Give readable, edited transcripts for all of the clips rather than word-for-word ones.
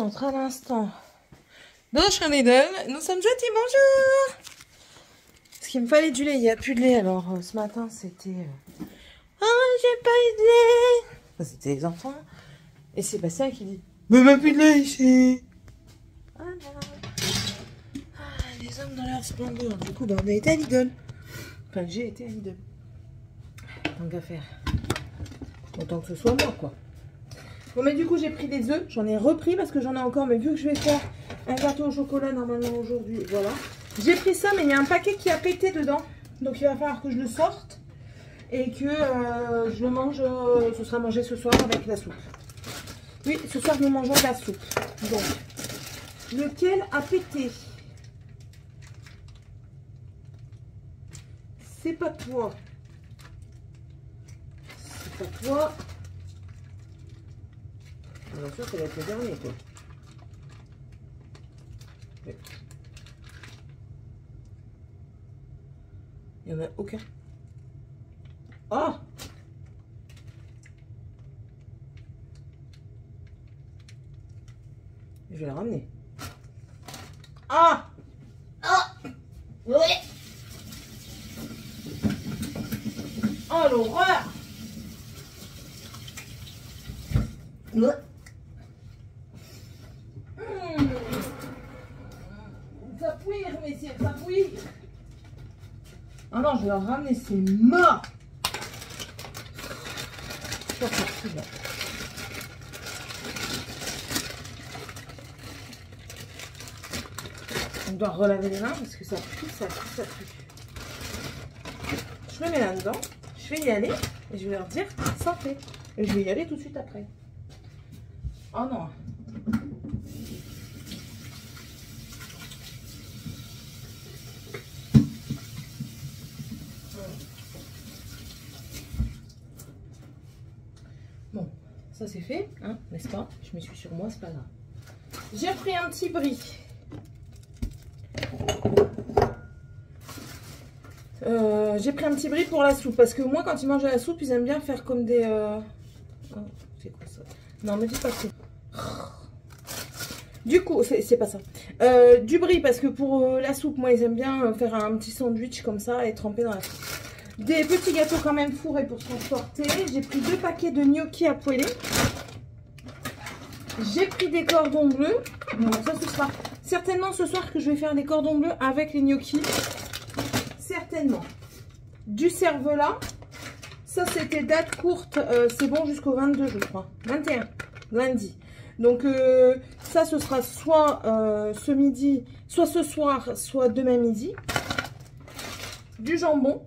rentre à l'instant dans chez Lidl. Nous sommes jeudi, bonjour. Parce qu'il me fallait du lait, il n'y a plus de lait. Alors ce matin c'était... Oh, j'ai pas eu de lait. Enfin, c'était les enfants. Et Sébastien qui dit... Mais même plus de lait ici. Voilà. Ah, les hommes dans leur splendeur. Du coup, bah, on a été à Lidl. Enfin, j'ai été à Lidl. Tant qu'à faire. Autant que ce soit moi, quoi. Bon, mais du coup, j'ai pris des œufs. J'en ai repris parce que j'en ai encore. Mais vu que je vais faire un gâteau au chocolat normalement aujourd'hui, voilà. J'ai pris ça, mais il y a un paquet qui a pété dedans. Donc, il va falloir que je le sorte. Et que je le mange. Ce sera mangé ce soir avec la soupe. Oui, ce soir, nous mangeons de la soupe. Donc, lequel a pété? C'est pas toi. C'est pas toi. Bien sûr, ça va être le dernier, quoi. Oui. Il n'y en a aucun. Oh! Je vais le ramener. Ah! Ah! Oui! Oh, l'horreur! Ouais. Ça pouire, messieurs, ça pouire. Ah non, je vais le ramener, c'est mort. C'est pas possible. On doit relaver les mains parce que ça pue, ça pue, ça pue. Je me mets là-dedans, je vais y aller et je vais leur dire ça fait. Et je vais y aller tout de suite après. Oh non. Bon, ça c'est fait, hein, n'est-ce pas? Je me suis sur moi, c'est pas grave. J'ai pris un petit brie. J'ai pris un petit brie pour la soupe parce que moi quand ils mangent la soupe ils aiment bien faire comme des oh, c'est quoi ça? Non mais dis pas ça. Du coup c'est pas ça. Du brie parce que pour la soupe moi ils aiment bien faire un petit sandwich comme ça et tremper dans la soupe. Des petits gâteaux quand même fourrés pour transporter. J'ai pris 2 paquets de gnocchis à poêler. J'ai pris des cordons bleus. Bon, ça ce sera certainement ce soir que je vais faire des cordons bleus avec les gnocchis. Certainement. Du cervelas. Ça, c'était date courte. C'est bon jusqu'au 22, je crois. 21, lundi. Donc, ça, ce sera soit ce midi, soit ce soir, soit demain midi. Du jambon.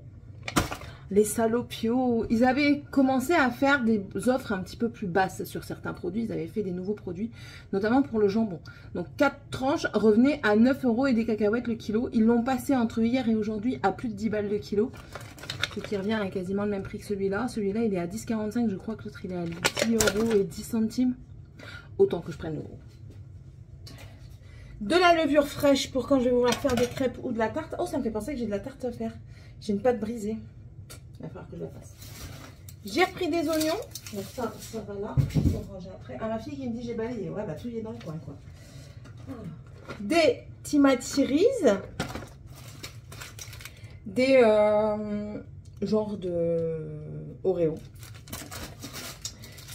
Les salopios, ils avaient commencé à faire des offres un petit peu plus basses sur certains produits. Ils avaient fait des nouveaux produits, notamment pour le jambon. Donc 4 tranches revenaient à 9 € et des cacahuètes le kilo. Ils l'ont passé entre hier et aujourd'hui à plus de 10 balles le kilo. Ce qui revient à quasiment le même prix que celui-là. Celui-là, il est à 10,45. Je crois que l'autre, il est à 10 € et 10 centimes. Autant que je prenne le gros. De la levure fraîche pour quand je vais vouloir faire des crêpes ou de la tarte. Oh, ça me fait penser que j'ai de la tarte à faire. J'ai une pâte brisée. Il va falloir que je la fasse. J'ai repris des oignons. Donc ça va là. Pour ranger après. Ah, ma fille qui me dit j'ai balayé. Ouais, bah tout y est dans le coin, quoi. Voilà. Des timatiris. Des genres de Oreo.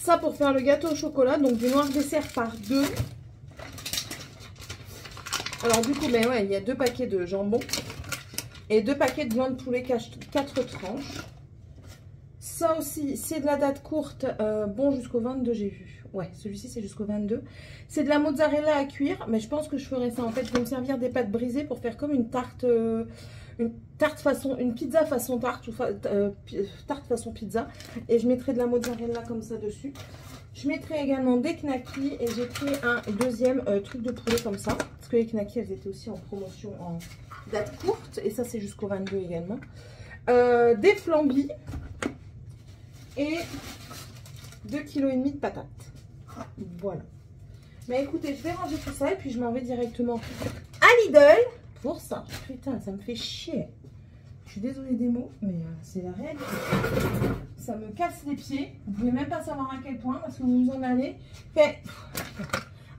Ça pour faire le gâteau au chocolat. Donc du noir dessert par 2. Alors du coup, ben ouais, il y a 2 paquets de jambon. Et 2 paquets de blanc de poulet 4 tranches. Ça aussi, c'est de la date courte. Bon, jusqu'au 22, j'ai vu. Ouais, celui-ci, c'est jusqu'au 22. C'est de la mozzarella à cuire. Mais je pense que je ferai ça. En fait, je vais me servir des pâtes brisées pour faire comme une tarte façon, une pizza façon tarte ou tarte façon pizza. Et je mettrai de la mozzarella comme ça dessus. Je mettrai également des knackis. Et j'ai pris un deuxième truc de poulet comme ça. Parce que les knackis, elles étaient aussi en promotion en date courte. Et ça, c'est jusqu'au 22 également. Des flambis. Et 2,5 kg de patates. Voilà. Mais écoutez, je vais ranger tout ça et puis je m'en vais directement à Lidl pour ça. Putain, ça me fait chier. Je suis désolée des mots, mais c'est la réalité. Ça me casse les pieds. Vous pouvez même pas savoir à quel point parce que vous vous en allez.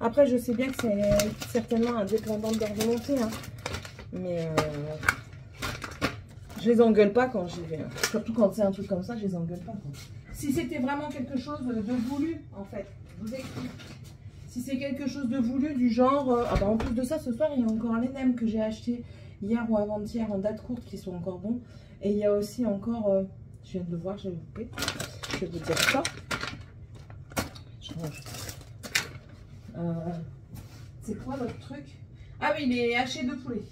Après, je sais bien que c'est certainement indépendant de leur volonté, hein. Mais je les engueule pas quand j'y vais. Hein. Surtout quand c'est un truc comme ça, je les engueule pas. Quoi. Si c'était vraiment quelque chose de voulu, en fait, je vous explique. Si c'est quelque chose de voulu, du genre... ah bah en plus de ça, ce soir, il y a encore les nems que j'ai achetés hier ou avant-hier en date courte qui sont encore bons. Et il y a aussi encore... je viens de le voir, je vais couper. Je vais vous dire ça. Je range. C'est quoi l'autre truc? Ah oui, les hachés de poulet.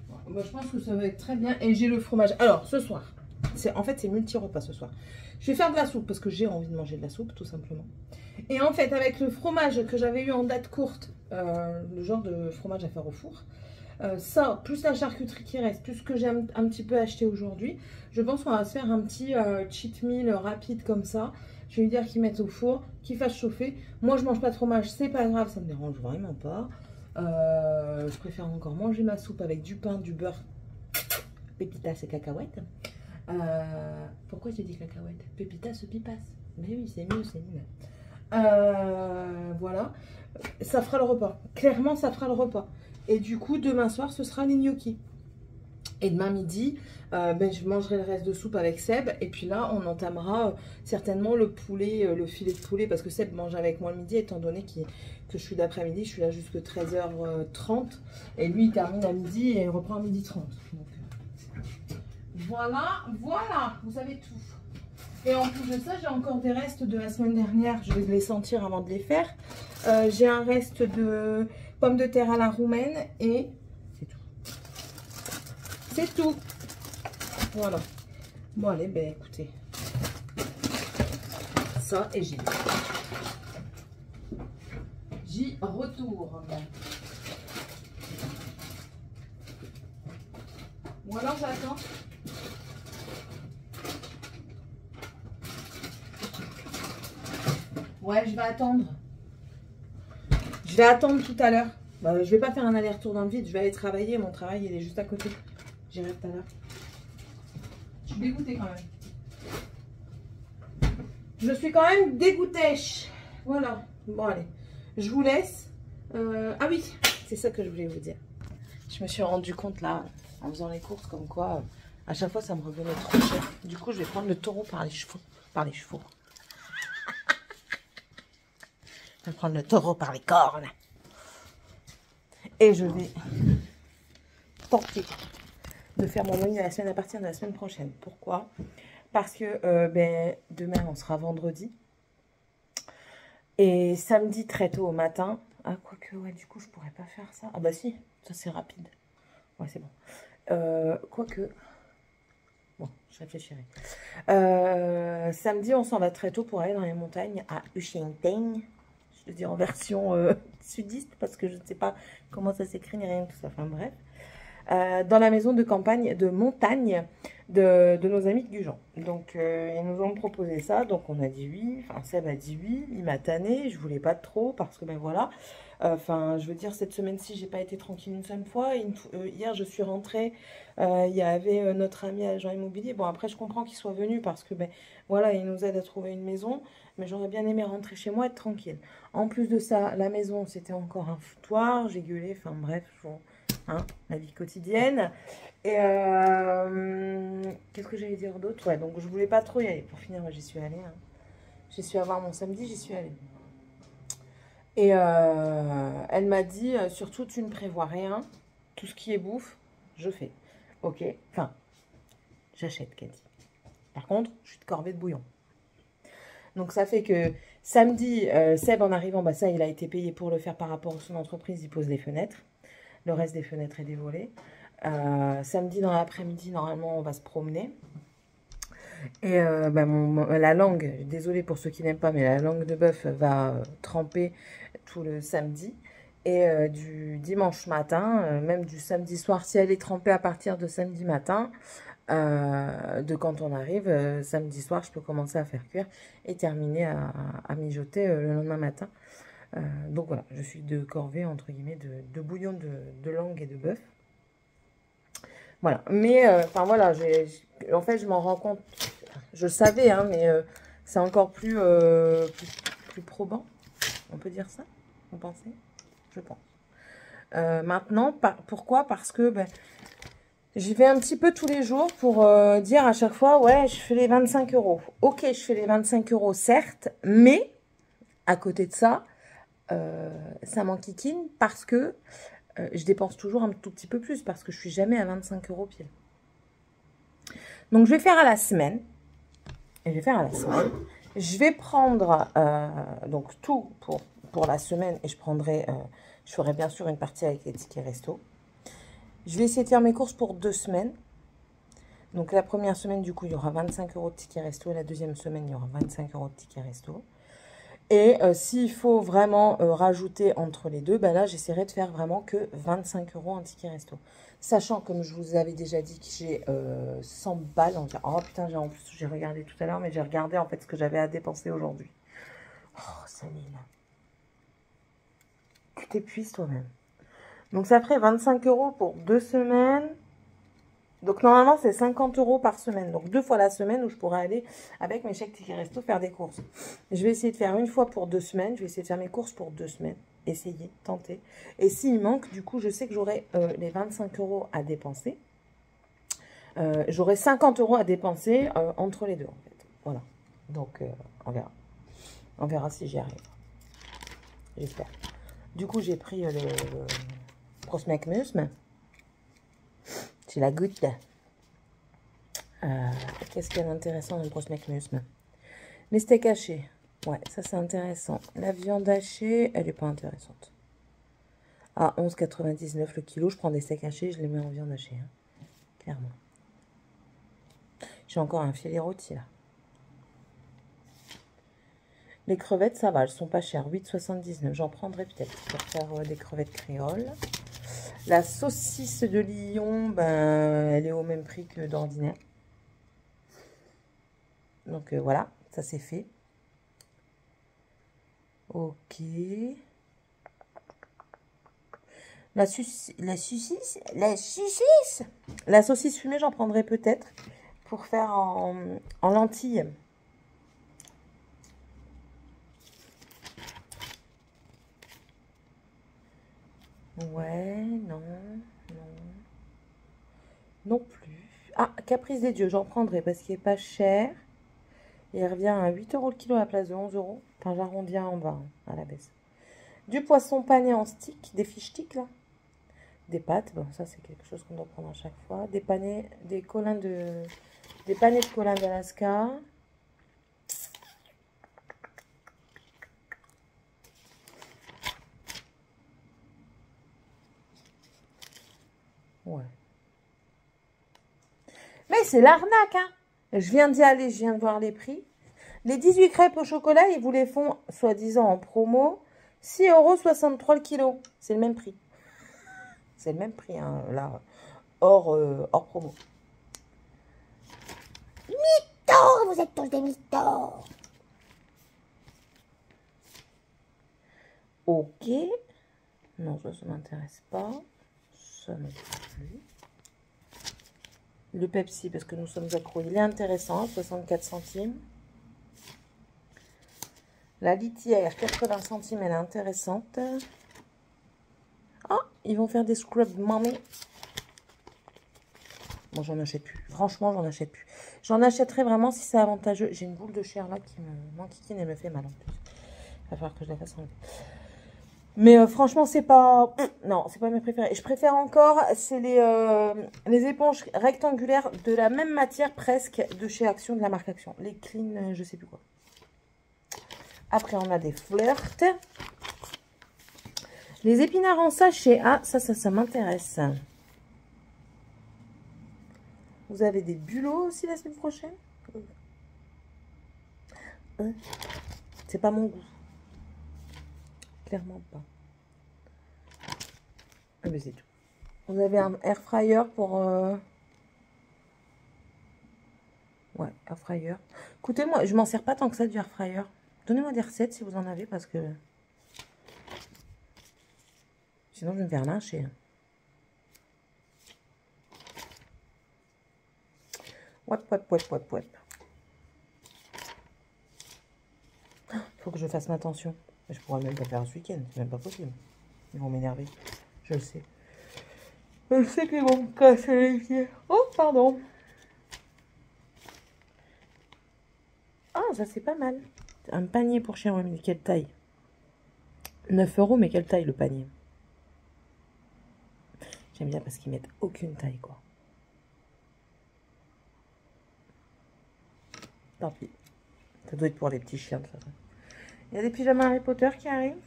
Bon, bah, je pense que ça va être très bien. Et j'ai le fromage. Alors, ce soir, en fait, c'est multi-repas ce soir. Je vais faire de la soupe parce que j'ai envie de manger de la soupe, tout simplement. Et en fait, avec le fromage que j'avais eu en date courte, le genre de fromage à faire au four, ça, plus la charcuterie qui reste, plus ce que j'ai un petit peu acheté aujourd'hui, je pense qu'on va se faire un petit cheat meal rapide comme ça. Je vais lui dire qu'ils mettent au four, qu'ils fassent chauffer. Moi, je mange pas de fromage, c'est pas grave, ça me dérange vraiment pas. Je préfère encore manger ma soupe avec du pain, du beurre, pépitas et cacahuètes. Pourquoi j'ai dit cacahuètes? Pépitas, pipas. Mais oui, c'est mieux, c'est mieux. Voilà, ça fera le repas. Clairement, ça fera le repas. Et du coup, demain soir, ce sera les gnocchis. Et demain midi, je mangerai le reste de soupe avec Seb. Et puis là, on entamera certainement le poulet, le filet de poulet. Parce que Seb mange avec moi le midi, étant donné que je suis d'après-midi. Je suis là jusqu'à 13h30. Et lui, il termine à midi et il reprend à 12h30. Donc, voilà, voilà, vous avez tout. Et en plus de ça, j'ai encore des restes de la semaine dernière. Je vais les sentir avant de les faire. J'ai un reste de pommes de terre à la roumaine et c'est tout. C'est tout. Voilà. Bon, allez, ben écoutez. Ça et j'y retourne. Ou alors j'attends. Ouais, je vais attendre. Je vais attendre tout à l'heure. Je vais pas faire un aller-retour dans le vide. Je vais aller travailler. Mon travail, il est juste à côté. J'irai tout à l'heure. Je suis dégoûtée quand même. Je suis quand même dégoûtée. Voilà. Bon, allez. Je vous laisse. Ah oui, c'est ça que je voulais vous dire. Je me suis rendu compte là, en faisant les courses, comme quoi, à chaque fois, ça me revenait trop cher. Du coup, je vais prendre le taureau par les chevaux. Par les chevaux. Je vais prendre le taureau par les cornes. Et je vais tenter de faire mon menu à partir de la semaine prochaine. Pourquoi? Parce que demain, on sera vendredi. Et samedi, très tôt au matin. Ah, quoique, ouais, du coup, je pourrais pas faire ça. Ah bah si, ça c'est rapide. Ouais, c'est bon. Quoique... Bon, je réfléchirai. Samedi, on s'en va très tôt pour aller dans les montagnes à Ushingteng. Je veux dire en version sudiste parce que je ne sais pas comment ça s'écrit ni rien de tout ça. Enfin bref. Dans la maison de campagne, de montagne de nos amis de Gujan. Donc ils nous ont proposé ça. Donc on a dit oui. Enfin Seb a dit oui. Il m'a tanné. Je voulais pas trop parce que ben voilà. Enfin je veux dire cette semaine-ci j'ai pas été tranquille une seule fois. Hier je suis rentrée. Il y avait notre ami agent immobilier. Bon après je comprends qu'il soit venu parce que ben voilà il nous aide à trouver une maison. Mais j'aurais bien aimé rentrer chez moi, être tranquille. En plus de ça, la maison, c'était encore un foutoir. J'ai gueulé, enfin bref, hein, la vie quotidienne. Et qu'est-ce que j'allais dire d'autre? Ouais, donc je voulais pas trop y aller. Pour finir, j'y suis allée. Hein. J'y suis avoir mon samedi, j'y suis allée. Et elle m'a dit, surtout, tu ne prévois rien. Tout ce qui est bouffe, je fais. Ok, enfin, j'achète, Cathy. Par contre, je suis de corvée de bouillon. Donc, ça fait que samedi, Seb, en arrivant, bah, ça, il a été payé pour le faire par rapport à son entreprise. Il pose les fenêtres. Le reste des fenêtres est des volets. Samedi, dans l'après-midi, normalement, on va se promener. Et la langue, désolée pour ceux qui n'aiment pas, mais la langue de bœuf va tremper tout le samedi. Et du dimanche matin, même du samedi soir, si elle est trempée à partir de samedi matin, de quand on arrive, samedi soir, je peux commencer à faire cuire et terminer à mijoter le lendemain matin. Donc voilà, je suis de corvée, entre guillemets, de bouillon de langue et de bœuf. Voilà, mais enfin voilà, en fait, je m'en rends compte, je le savais, hein, mais c'est encore plus probant. On peut dire ça? Vous pensez? Je pense. Maintenant, pourquoi? Parce que ben, j'y vais un petit peu tous les jours pour dire à chaque fois, ouais, je fais les 25 euros. Ok, je fais les 25 euros, certes, mais à côté de ça, ça m'enquiquine parce que je dépense toujours un tout petit peu plus parce que je suis jamais à 25 euros pile. Donc, je vais faire à la semaine. Et je vais faire à la semaine. Je vais prendre donc tout pour la semaine et je prendrai, je ferai bien sûr une partie avec les tickets resto. Je vais essayer de faire mes courses pour 2 semaines. Donc la première semaine, du coup, il y aura 25 euros de tickets resto. Et la deuxième semaine, il y aura 25 euros de tickets resto. Et s'il faut vraiment rajouter entre les deux, ben là, j'essaierai de faire vraiment que 25 euros en ticket resto. Sachant, comme je vous avais déjà dit, que j'ai 100 balles. Oh putain, en plus, j'ai regardé tout à l'heure, mais j'ai regardé en fait ce que j'avais à dépenser aujourd'hui. Oh, Saline. Tu t'épuises toi-même. Donc, ça ferait 25 euros pour 2 semaines. Donc, normalement, c'est 50 euros par semaine. Donc, 2 fois la semaine où je pourrais aller avec mes chèques tickets resto faire des courses. Je vais essayer de faire une fois pour 2 semaines. Je vais essayer de faire mes courses pour 2 semaines. Essayer, tenter. Et s'il manque, du coup, je sais que j'aurai les 25 euros à dépenser. J'aurai 50 euros à dépenser entre les deux, en fait. Voilà. Donc, on verra. On verra si j'y arrive. J'espère. Du coup, j'ai pris le Prosmecmusme. C'est la goutte. Qu'est-ce qu'il y a d'intéressant dans le Prosmecmusme? Les steaks hachés. Ouais, ça c'est intéressant. La viande hachée, elle n'est pas intéressante. À 11,99 le kilo, je prends des steaks hachés, je les mets en viande hachée. Hein. Clairement. J'ai encore un filet rôti là. Les crevettes, ça va, elles sont pas chères. 8,79. J'en prendrai peut-être pour faire des crevettes créoles. La saucisse de Lyon, ben, elle est au même prix que d'ordinaire. Donc voilà, ça c'est fait. Ok. La saucisse. La saucisse fumée, j'en prendrai peut-être pour faire en lentilles. Ouais, non, non. Non plus. Ah, Caprice des dieux, j'en prendrai parce qu'il n'est pas cher. Il revient à 8 euros le kilo à la place de 11 euros. Enfin, j'arrondis en bas, hein, à la baisse. Du poisson pané en stick, des fish sticks là. Des pâtes, bon, ça c'est quelque chose qu'on doit prendre à chaque fois. Des panés, des panés de colin d'Alaska. Ouais. Mais c'est l'arnaque, hein. Je viens d'y aller, je viens de voir les prix. Les 18 crêpes au chocolat, ils vous les font, soi-disant, en promo. 6,63 € le kilo. C'est le même prix. C'est le même prix, hein, là, hors promo. Mythos, vous êtes tous des mythos. Ok. Non, ça m'intéresse pas. Ça non plus. Le Pepsi, parce que nous sommes accros, il est intéressant, 64 centimes. La litière, 80 centimes, elle est intéressante. Ah, ils vont faire des scrub mommy. Bon, j'en achète plus. Franchement, j'en achète plus. J'en achèterai vraiment si c'est avantageux. J'ai une boule de chair là qui m'enquiquine et me fait mal en plus. Il va falloir que je la fasse enlever. Mais franchement, c'est pas... Non, c'est pas mes préférés. Je préfère encore, c'est les éponges rectangulaires de la même matière presque de chez Action, de la marque Action. Les Clean, je sais plus quoi. Après, on a des flirts. Les épinards en sachet. Ah, ça m'intéresse. Vous avez des bulots aussi la semaine prochaine? C'est pas mon goût. Clairement pas. Ah, mais c'est tout. Vous avez un air fryer pour... Ouais, air fryer. Écoutez, moi, je m'en sers pas tant que ça du air fryer. Donnez-moi des recettes si vous en avez parce que... Sinon, je vais me faire lyncher. Wap. Faut que je fasse ma tension. Je pourrais même pas faire ce week-end, c'est même pas possible. Ils vont m'énerver, je le sais. Je sais qu'ils vont me casser les pieds. Oh, pardon. Ah, ça c'est pas mal. Un panier pour chien, mais quelle taille? 9 €, mais quelle taille le panier? J'aime bien parce qu'ils mettent aucune taille, quoi. Tant pis. Ça doit être pour les petits chiens, de toute façon. Il y a des pyjamas Harry Potter qui arrivent.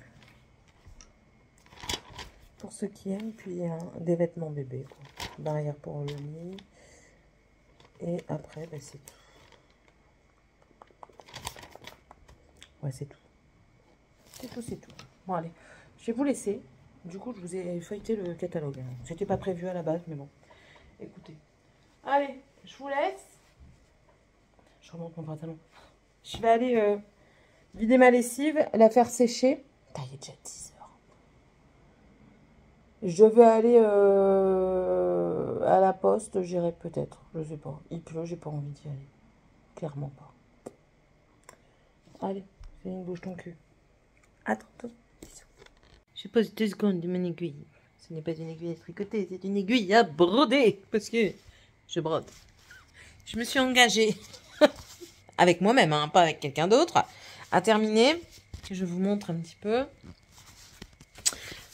Pour ceux qui aiment. Puis des vêtements bébés, quoi. Barrière pour le lit. Et après, ben, c'est tout. Ouais, c'est tout. C'est tout, c'est tout. Bon, allez. Je vais vous laisser. Du coup, je vous ai feuilleté le catalogue. C'était pas prévu à la base, mais bon. Écoutez. Allez, je vous laisse. Je remonte mon pantalon. Je vais aller vider ma lessive, la faire sécher. Putain, il est déjà 10 heures. Je vais aller à la poste, j'irai peut-être. Je sais pas. Il pleut, j'ai pas envie d'y aller. Clairement pas. Allez, fais une bouge ton cul. À tantôt. Bisous. Je pose 2 secondes de mon aiguille. Ce n'est pas une aiguille à tricoter, c'est une aiguille à broder. Parce que je brode. Je me suis engagée. Avec moi-même, hein, pas avec quelqu'un d'autre. À terminer. Je vous montre un petit peu.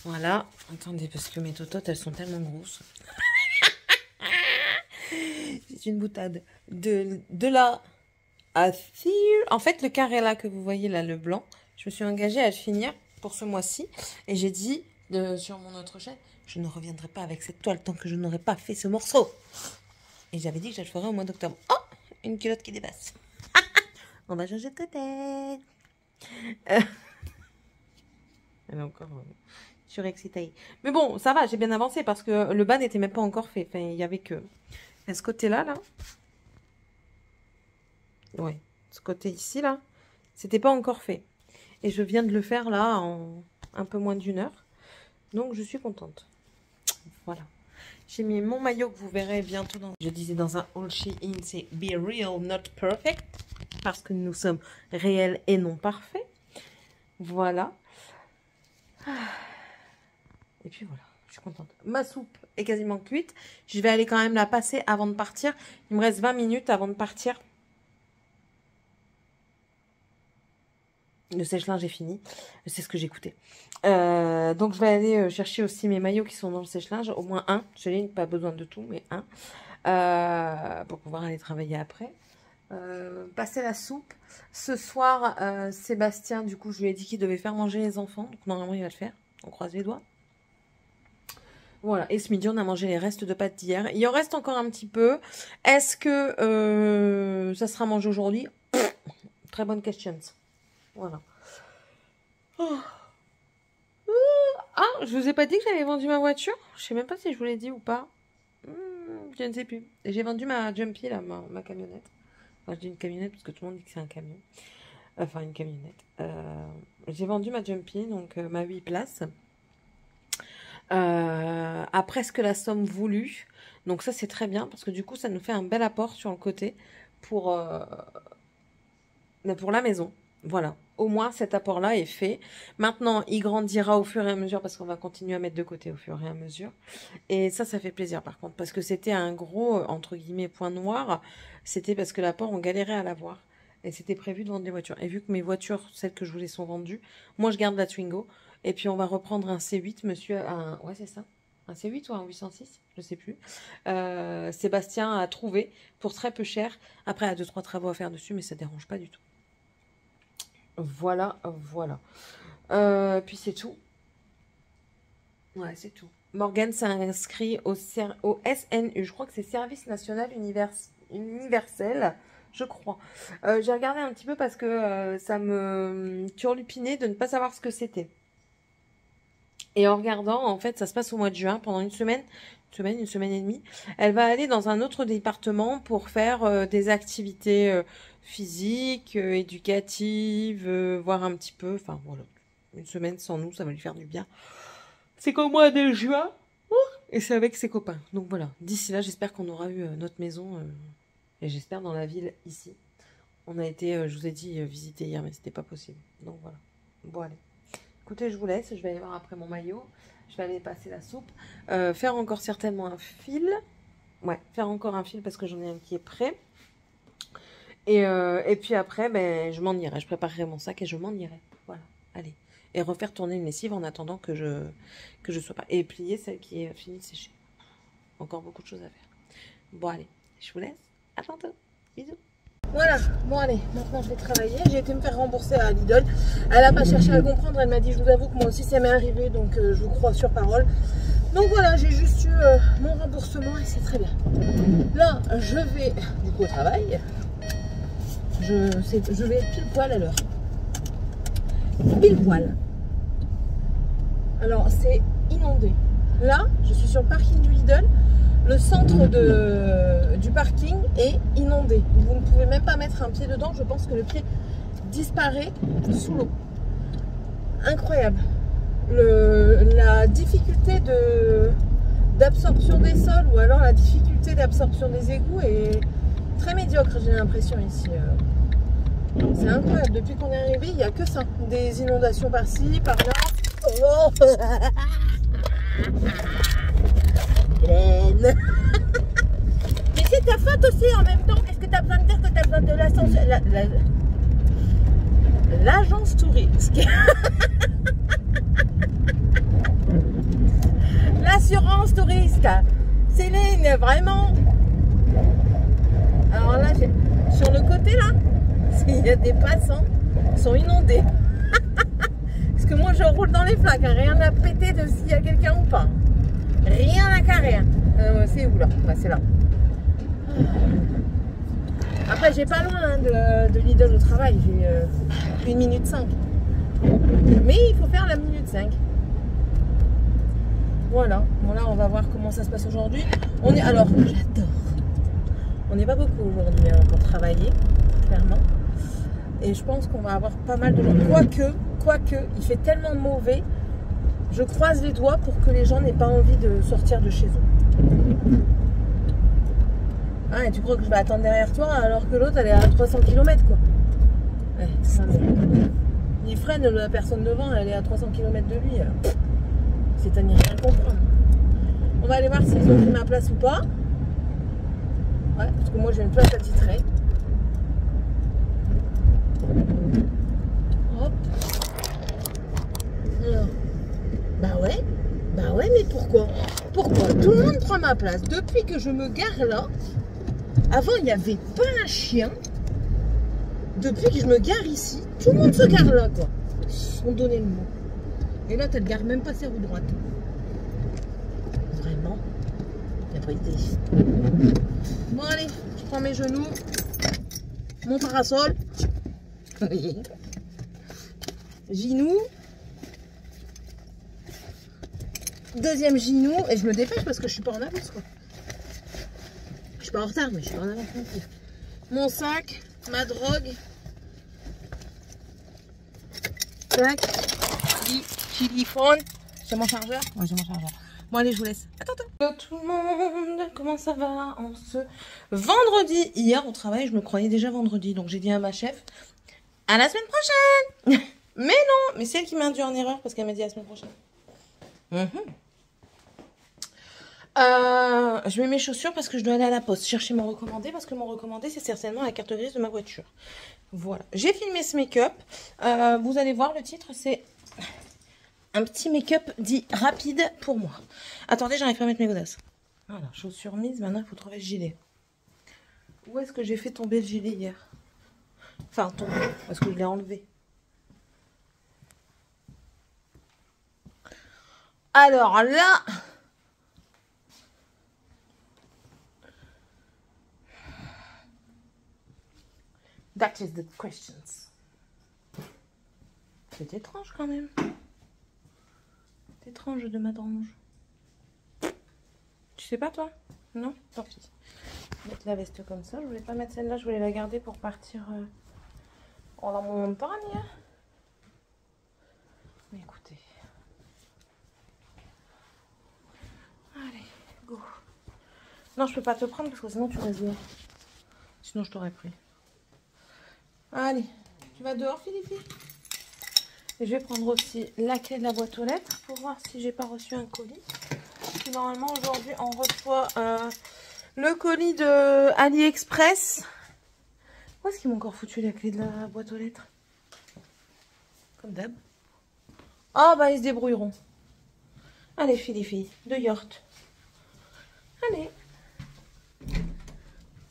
Voilà. Attendez, parce que mes tototes, elles sont tellement grosses. C'est une boutade. De là à en fait, le carré là que vous voyez là, le blanc, je me suis engagée à le finir pour ce mois-ci. Et j'ai dit sur mon autre chaîne, je ne reviendrai pas avec cette toile tant que je n'aurai pas fait ce morceau. Et j'avais dit que je le ferai au mois d'octobre. Oh, une culotte qui dépasse. On va changer de côté. Elle est encore surexcitée. Mais bon, ça va, j'ai bien avancé parce que le bas n'était même pas encore fait. Enfin, il y avait que... Et ce côté-là, là. Ouais, ce côté ici, là, c'était pas encore fait. Et je viens de le faire, là, en un peu moins d'1 heure. Donc, je suis contente. Voilà. J'ai mis mon maillot que vous verrez bientôt dans... Je disais dans un haul Shein, c'est Be Real, Not Perfect. Parce que nous sommes réels et non parfaits. Voilà. Et puis voilà, je suis contente. Ma soupe est quasiment cuite. Je vais aller quand même la passer avant de partir. Il me reste 20 minutes avant de partir. Le sèche-linge est fini. C'est ce que j'ai écouté. Donc je vais aller chercher aussi mes maillots qui sont dans le sèche-linge. Au moins un. Je n'ai pas besoin de tout, mais un. Pour pouvoir aller travailler après. Passer la soupe. Ce soir, Sébastien, du coup, je lui ai dit qu'il devait faire manger les enfants. Donc normalement, il va le faire. On croise les doigts. Voilà, et ce midi, on a mangé les restes de pâtes d'hier. Il en reste encore un petit peu. Est-ce que ça sera mangé aujourd'hui? Très bonne question. Voilà. Oh. Ah, je vous ai pas dit que j'avais vendu ma voiture? Je sais même pas si je vous l'ai dit ou pas. Je ne sais plus. J'ai vendu ma Jumpy, là, ma camionnette. Enfin, je dis une camionnette parce que tout le monde dit que c'est un camion. Enfin, une camionnette. J'ai vendu ma Jumpy, donc ma 8 places. À presque la somme voulue. Donc ça, c'est très bien parce que du coup, ça nous fait un bel apport sur le côté pour la maison. Voilà. Au moins, cet apport-là est fait. Maintenant, il grandira au fur et à mesure parce qu'on va continuer à mettre de côté au fur et à mesure. Et ça fait plaisir par contre parce que c'était un gros, entre guillemets, point noir. C'était parce que l'apport, on galérait à l'avoir. Et c'était prévu de vendre des voitures. Et vu que mes voitures, celles que je voulais, sont vendues, moi, je garde la Twingo. Et puis, on va reprendre un C8, monsieur. Ouais, c'est ça. Un C8 ou un 806, je sais plus. Sébastien a trouvé pour très peu cher. Après, il y a 2-3 travaux à faire dessus, mais ça ne dérange pas du tout. Voilà, voilà. Puis c'est tout. Ouais, c'est tout. Morgane s'est inscrit au SNU. Je crois que c'est Service National Universel. Je crois. J'ai regardé un petit peu parce que ça me turlupinait de ne pas savoir ce que c'était. Et en regardant, en fait, ça se passe au mois de juin, pendant une semaine et demie. Elle va aller dans un autre département pour faire des activités physiques, éducatives, voir un petit peu. Enfin, voilà. Une semaine sans nous, ça va lui faire du bien. C'est qu'au mois de juin. Et c'est avec ses copains. Donc voilà. D'ici là, j'espère qu'on aura eu notre maison. Et j'espère dans la ville, ici. On a été, je vous ai dit, visiter hier, mais c'était pas possible. Donc voilà. Bon, allez. Écoutez, je vous laisse. Je vais aller voir après mon maillot. Je vais aller passer la soupe. Faire encore certainement un fil. Ouais, faire encore un fil parce que j'en ai un qui est prêt. Et puis après, ben, je m'en irai. Je préparerai mon sac et je m'en irai. Voilà, allez. Et refaire tourner une lessive en attendant que je sois pas. Et plier celle qui est finie de sécher. Encore beaucoup de choses à faire. Bon, allez, je vous laisse. À tantôt. Bisous. Voilà, bon allez, maintenant je vais travailler. J'ai été me faire rembourser à Lidl. Elle n'a pas cherché à comprendre. Elle m'a dit, je vous avoue que moi aussi ça m'est arrivé. Donc je vous crois sur parole. Donc voilà, j'ai juste eu mon remboursement et c'est très bien. Là, je vais du coup au travail. Je vais être pile poil à l'heure. Pile poil. Alors, c'est inondé. Là, je suis sur le parking du Lidl. Le centre du parking est inondé. Vous ne pouvez même pas mettre un pied dedans. Je pense que le pied disparaît sous l'eau. Incroyable. La difficulté d'absorption des sols ou alors la difficulté d'absorption des égouts est très médiocre, j'ai l'impression ici. C'est incroyable. Depuis qu'on est arrivé, il n'y a que ça. Des inondations par-ci, par-là. Oh. Mais c'est ta faute aussi en même temps. Est-ce que tu as besoin de dire que tu as besoin de l'agence touristique? L'assurance touriste. Céline, vraiment. Alors là, sur le côté là, il y a des passants qui sont inondés. Parce que moi je roule dans les flaques, hein. Rien à péter de s'il y a quelqu'un ou pas. Rien à carrer. C'est où là? Ouais, c'est là. Après j'ai pas loin hein, de Lidl au travail, j'ai 1 minute 5. Mais il faut faire la minute 5. Voilà, bon là on va voir comment ça se passe aujourd'hui. Alors j'adore. On n'est pas beaucoup aujourd'hui hein, pour travailler, clairement. Et je pense qu'on va avoir pas mal de gens. Quoique, il fait tellement mauvais. Je croise les doigts pour que les gens n'aient pas envie de sortir de chez eux. Ah, et tu crois que je vais attendre derrière toi alors que l'autre elle est à 300 km quoi. Ouais, ça il freine la personne devant, elle est à 300 km de lui. C'est à n'y rien comprendre. On va aller voir s'ils ont pris ma place ou pas. Ouais, parce que moi j'ai une place attitrée. Hop. Alors. Bah ouais, mais pourquoi? Pourquoi tout le monde prend ma place? Depuis que je me gare là, avant il n'y avait pas un chien. Depuis que je me gare ici, tout le monde se gare là quoi. On donnait le mot. Et là, tu ne gardes même pas ses roues droites. Vraiment, il n'y a pas idée. Bon allez, je prends mes genoux, mon parasol, Ginou, deuxième Ginou, et je me dépêche parce que je suis pas en avance quoi. Je suis pas en retard, mais je suis pas en avance non plus. Mon sac, ma drogue, tac, téléphone, c'est mon chargeur. Ouais, j'ai mon chargeur. Bon allez, je vous laisse. Attends. Hello tout le monde, comment ça va en ce vendredi? Hier au travail, je me croyais déjà vendredi, donc j'ai dit à ma chef, à la semaine prochaine. Mais non, mais c'est elle qui m'a induit en erreur parce qu'elle m'a dit à la semaine prochaine. Je mets mes chaussures parce que je dois aller à la poste chercher mon recommandé parce que mon recommandé c'est certainement la carte grise de ma voiture. Voilà, j'ai filmé ce make-up. Vous allez voir, le titre c'est un petit make-up dit rapide pour moi. Attendez, j'arrive pas à mettre mes godasses. Voilà, chaussures mises, maintenant il faut trouver le gilet. Où est-ce que j'ai fait tomber le gilet hier? Enfin, tomber, parce que je l'ai enlevé. Alors là... That is the questions. C'est étrange quand même. C'est étrange de madrange. Tu sais pas toi? Non? Tant pis. Mettre la veste comme ça. Je voulais pas mettre celle-là, je voulais la garder pour partir en la montagne. Mais écoutez. Allez, go. Non, je peux pas te prendre parce que sinon tu restes dehors. Sinon je t'aurais pris. Allez, tu vas dehors, Philippe? Et je vais prendre aussi la clé de la boîte aux lettres pour voir si j'ai pas reçu un colis. Puis normalement aujourd'hui on reçoit le colis de AliExpress. Où est-ce qu'ils m'ont encore foutu la clé de la boîte aux lettres? Comme d'hab. Ah bah ils se débrouilleront. Allez les filles, de Yort. Allez.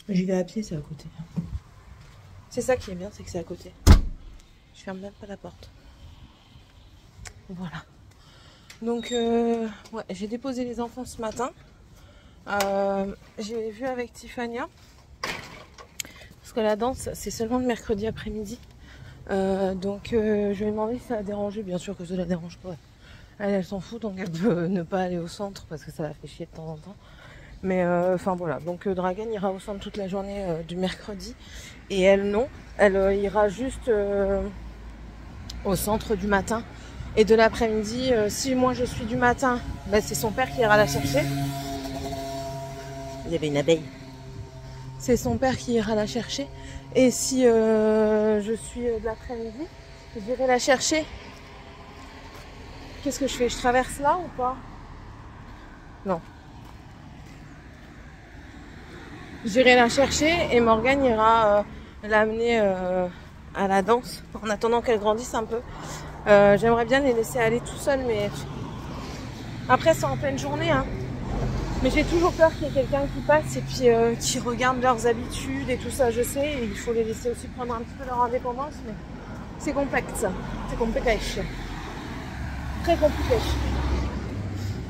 J'y vais à pied, c'est à côté. C'est ça qui est bien, c'est que c'est à côté. Je ferme même pas la porte. Voilà. Donc, ouais, j'ai déposé les enfants ce matin. J'ai vu avec Tiffania. Parce que la danse, c'est seulement le mercredi après-midi. Donc, je lui ai demandé si ça la dérangeait. Bien sûr que ça la dérange pas. Elle s'en fout, donc elle peut ne pas aller au centre parce que ça la fait chier de temps en temps. Mais enfin voilà, donc Dragan ira au centre toute la journée du mercredi et elle non, elle ira juste au centre du matin et de l'après-midi. Si moi je suis du matin, ben, c'est son père qui ira la chercher. Il y avait une abeille. C'est son père qui ira la chercher et si je suis de l'après-midi, j'irai la chercher. Qu'est-ce que je fais? Je traverse là ou pas? Non. J'irai la chercher et Morgane ira l'amener à la danse en attendant qu'elle grandisse un peu. J'aimerais bien les laisser aller tout seuls, mais après c'est en pleine journée. Hein. Mais j'ai toujours peur qu'il y ait quelqu'un qui passe et puis qui regarde leurs habitudes et tout ça, je sais. Et il faut les laisser aussi prendre un petit peu leur indépendance, mais c'est complexe. C'est compliqué. Très compliqué.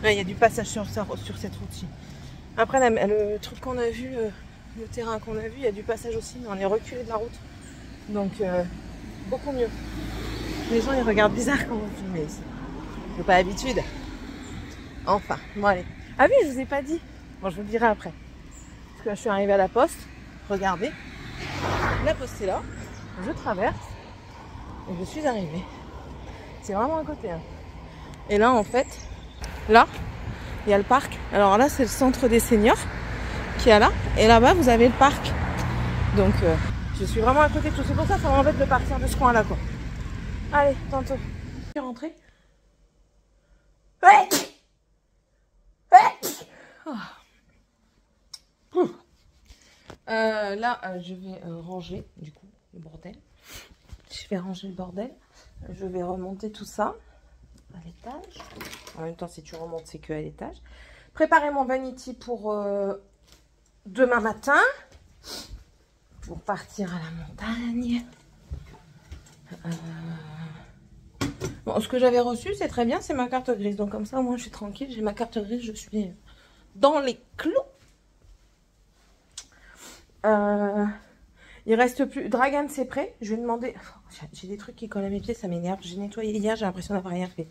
Il y a du passage sur cette route-ci. Après, le truc qu'on a vu, le terrain qu'on a vu, il y a du passage aussi, mais on est reculé de la route. Donc, beaucoup mieux. Les gens, ils regardent bizarre quand on filme, mais c'est pas l'habitude. Enfin, bon allez. Ah oui, je vous ai pas dit. Bon, je vous le dirai après. Parce que là, je suis arrivée à la poste. Regardez. La poste est là. Je traverse. Et je suis arrivée. C'est vraiment à côté. Hein. Et là, en fait, là, il y a le parc. Alors là, c'est le centre des seniors qui est là. Et là-bas, vous avez le parc. Donc, je suis vraiment à côté de tout. C'est pour ça que ça m'embête de partir de ce coin-là, quoi. Allez, tantôt. Je suis rentrée. Ouais. Oh. Là, je vais ranger, du coup, le bordel. Je vais ranger le bordel. Je vais remonter tout ça à l'étage. En même temps, si tu remontes, c'est que à l'étage. Préparer mon vanity pour demain matin. Pour partir à la montagne. Bon, ce que j'avais reçu, c'est très bien, c'est ma carte grise. Donc comme ça, au moins, je suis tranquille. J'ai ma carte grise, je suis dans les clous. Il reste plus... Dragan, c'est prêt. Je vais demander... J'ai des trucs qui collent à mes pieds, ça m'énerve. J'ai nettoyé hier, j'ai l'impression d'avoir rien fait.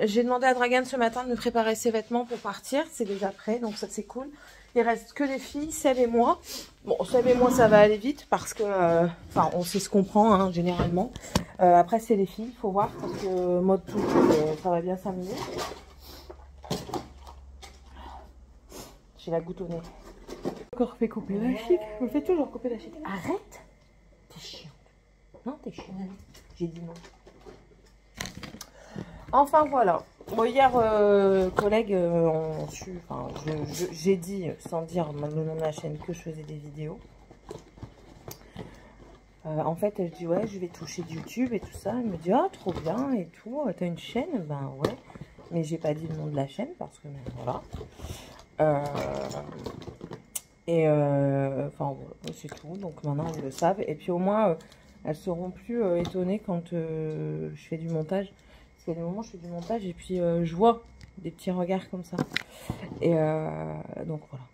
J'ai demandé à Dragan ce matin de me préparer ses vêtements pour partir. C'est déjà prêt, donc ça c'est cool. Il reste que les filles, Seb et moi. Bon, Seb et moi, ça va aller vite parce que... Enfin, on sait ce qu'on prend, hein, généralement. Après, c'est les filles, il faut voir. Parce que mode tout, ça va bien s'amuser. J'ai la goutte au nez. Encore fait couper la chic. Je me fais toujours couper la chic. Arrête. T'es chiante. Non, t'es chiante. J'ai dit non. Enfin, voilà. Bon, hier, collègues ont su... Enfin, j'ai dit, sans dire le nom de la chaîne, que je faisais des vidéos. En fait, elle dit, ouais, je vais toucher de YouTube et tout ça. Elle me dit, ah, trop bien et tout. T'as une chaîne? Ben, ouais. Mais j'ai pas dit le nom de la chaîne parce que, voilà. Enfin, c'est tout. Donc maintenant, elles le savent. Et puis au moins, elles seront plus étonnées quand je fais du montage. Parce qu'il y a des moments où je fais du montage et puis je vois des petits regards comme ça. Et donc voilà.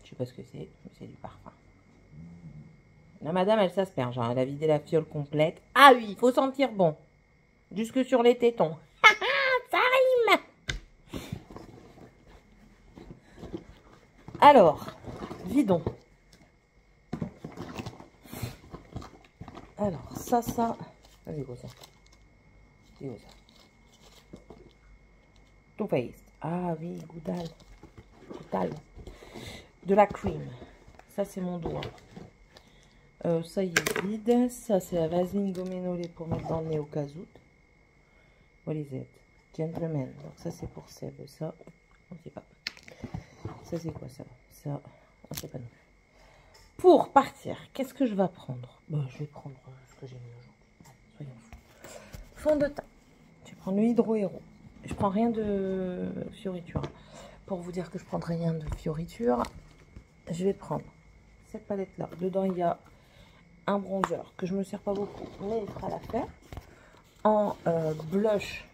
Je sais pas ce que c'est, mais c'est du parfum. La madame, elle s'asperge. Hein. Elle a vidé la fiole complète. Ah oui, il faut sentir bon. Jusque sur les tétons. Ça rime. Alors, vidons. Alors, ça. Vas-y, go ça. C'est où ça? Too Faced. Ah oui, Goudal. De la cream. Ça, c'est mon doigt. Ça, il est vide. Ça, c'est la vaseline gommée pour mettre dans le nez au cas où. What is it? Gentleman. Donc, ça, c'est pour Seb. Ça, on ne sait pas. Ça, c'est quoi, ça? Ça, on ne sait pas non plus. Pour partir, qu'est-ce que je vais prendre? Bon, je vais prendre ce que j'ai mis aujourd'hui. Soyons fous. Fond de teint. Je vais prendre le Hydro Héros. Je prends rien de fioriture. Pour vous dire que je prends rien de fioriture, je vais prendre cette palette là. Dedans, il y a un bronzer que je me sers pas beaucoup, mais il fera l'affaire. En blush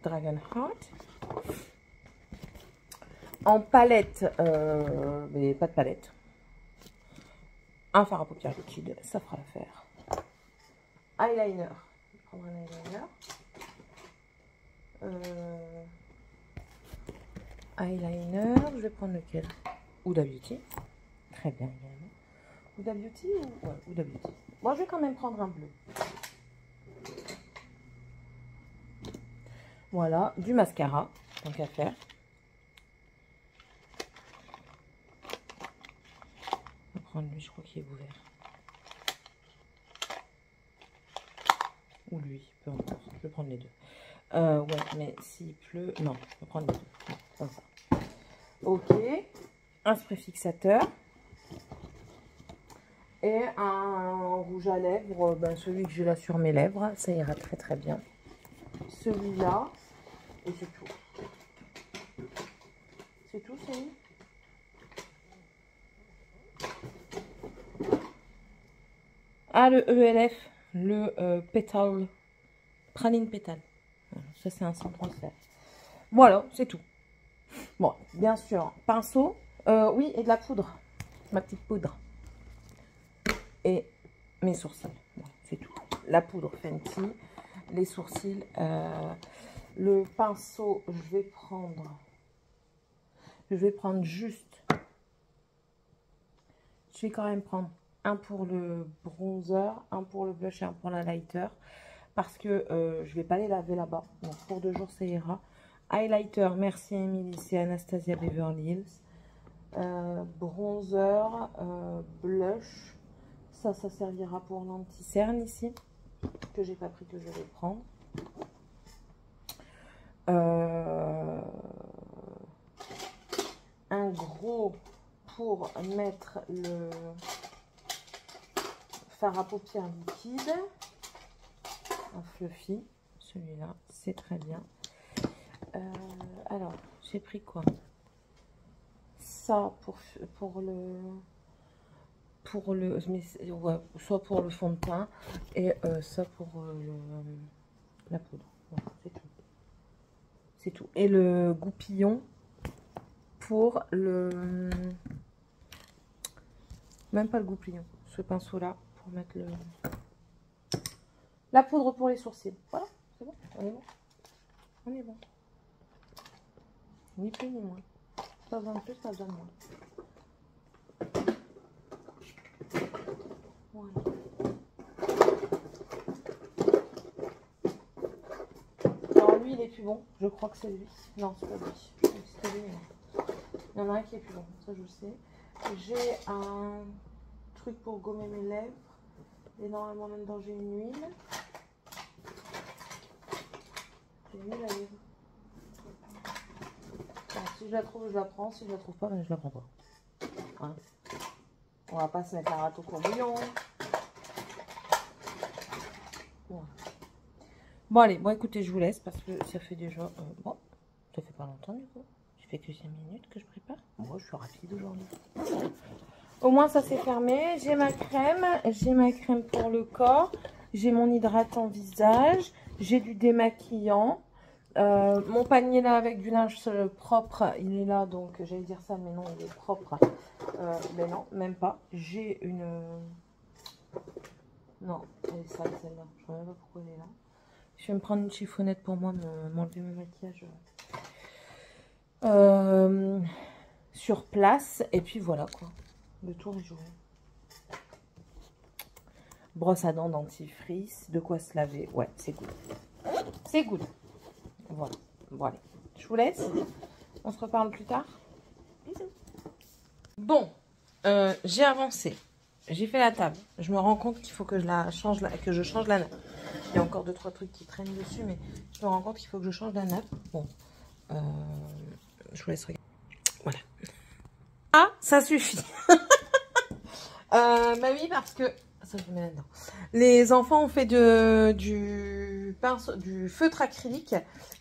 Dragon Heart. En palette, mais pas de palette. Un fard à paupières liquide, ça fera l'affaire. Eyeliner. Je vais prendre un eyeliner. Eyeliner, je vais prendre lequel? Huda Beauty. Très bien également. Huda Beauty ou... Ouais, Huda Beauty. Moi, je vais quand même prendre un bleu. Voilà, du mascara, tant qu'à faire. Je vais prendre lui, je crois qu'il est ouvert. Ou lui, peu importe. Je vais prendre les deux. Ouais, mais s'il pleut... Non, je vais prendre les deux. Non, comme ça. Ok. Un spray fixateur. Et un rouge à lèvres, ben celui que j'ai là sur mes lèvres, ça ira très très bien. Celui-là, et c'est tout. C'est tout, c'est où? Ah, le ELF, le pétale, praline pétale. Voilà, ça, c'est un sans transfert. Voilà, c'est tout. Bon, bien sûr, pinceau, oui, et de la poudre, ma petite poudre. Et mes sourcils, bon, c'est tout. La poudre Fenty, les sourcils, le pinceau, je vais prendre juste, je vais quand même prendre un pour le bronzer, un pour le blush et un pour la lighter, parce que je vais pas les laver là-bas, donc pour 2 jours ça ira. Highlighter, merci Emily, c'est Anastasia Beverly Hills. Bronzer, blush, ça servira pour l'anti-cerne ici, que j'ai pas pris, que je vais prendre. Un gros pour mettre le fard à paupières liquide, un fluffy, celui-là, c'est très bien. Alors, j'ai pris quoi? Ça pour le ouais, soit pour le fond de teint et ça pour la poudre. Voilà, c'est tout. C'est tout. Et le goupillon pour le... Même pas le goupillon. Ce pinceau-là pour mettre le... La poudre pour les sourcils. Voilà, c'est bon. On est bon. On est bon. Ni plus ni moins. Pas besoin de plus, pas besoin de moins. Voilà. Alors lui, il est plus bon. Je crois que c'est lui. Non, c'est pas lui. C'était lui, non. Il y en a un qui est plus bon. Ça, je le sais. J'ai un truc pour gommer mes lèvres. Et normalement, là-dedans, j'ai une huile. J'ai une huile à lèvres. Alors, si je la trouve, je la prends. Si je la trouve pas, ben, je la prends pas. Hein, on va pas se mettre un râteau courbillon. Voilà. Bon, allez. Bon, écoutez, je vous laisse parce que ça fait déjà... bon, ça fait pas longtemps, du coup. Ça fait que 5 minutes que je prépare. Moi, je suis rapide aujourd'hui. Au moins, ça s'est fermé. J'ai ma crème. J'ai ma crème pour le corps. J'ai mon hydratant visage. J'ai du démaquillant. Mon panier là avec du linge propre, il est là. Donc, j'allais dire ça, mais non, il est propre. Mais non, même pas. J'ai une... Non, elle est sale celle-là. Je ne sais même pas pourquoi elle est là. Je vais me prendre une chiffonnette pour moi, m'enlever mon maquillage sur place. Et puis voilà quoi. Le tour est joué. Brosse à dents dentifrice. De quoi se laver. Ouais, c'est good. C'est good. Voilà. Bon, allez. Je vous laisse. On se reparle plus tard. Bisous. Bon, j'ai avancé. j'ai fait la table. Je me rends compte qu'il faut que je change la nappe. Il y a encore 2-3 trucs qui traînent dessus, mais je me rends compte qu'il faut que je change la nappe. Bon, je vous laisse regarder. Voilà. Ah, ça suffit. Bah oui, parce que ça je le mets là-dedans. Les enfants ont fait du feutre acrylique.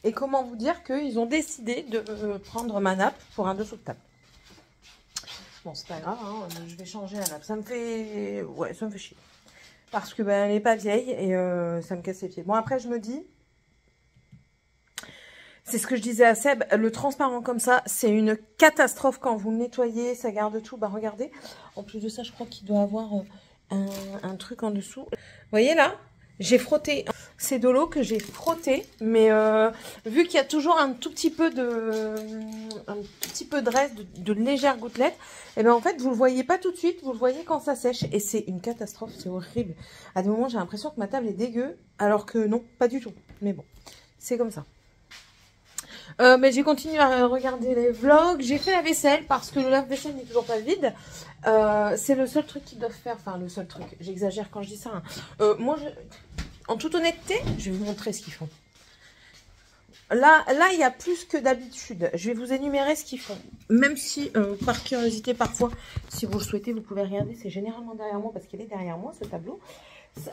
Et comment vous dire qu'ils ont décidé de prendre ma nappe pour un dessous de table. Bon, c'est pas grave, hein, je vais changer la nappe. Ça me fait... Ouais, ça me fait chier. Parce que ben, elle n'est pas vieille et ça me casse les pieds. Bon, après, je me dis... C'est ce que je disais à Seb, le transparent comme ça, c'est une catastrophe quand vous le nettoyez, ça garde tout. Bah regardez, en plus de ça, je crois qu'il doit avoir un truc en dessous. Vous voyez là, j'ai frotté. C'est de l'eau que j'ai frotté, mais vu qu'il y a toujours un tout petit peu de reste, de légères gouttelettes, et ben en fait, vous le voyez pas tout de suite, vous le voyez quand ça sèche, et c'est une catastrophe, c'est horrible. À des moments, j'ai l'impression que ma table est dégueu, alors que non, pas du tout. Mais bon, c'est comme ça. Mais j'ai continué à regarder les vlogs. J'ai fait la vaisselle parce que le lave-vaisselle n'est toujours pas vide. C'est le seul truc qu'ils doivent faire. Enfin, le seul truc. J'exagère quand je dis ça. Hein. Moi, en toute honnêteté, je vais vous montrer ce qu'ils font. Là, il y a plus que d'habitude. Je vais vous énumérer ce qu'ils font. Même si, par curiosité, parfois, si vous le souhaitez, vous pouvez regarder. C'est généralement derrière moi parce qu'il est derrière moi, ce tableau.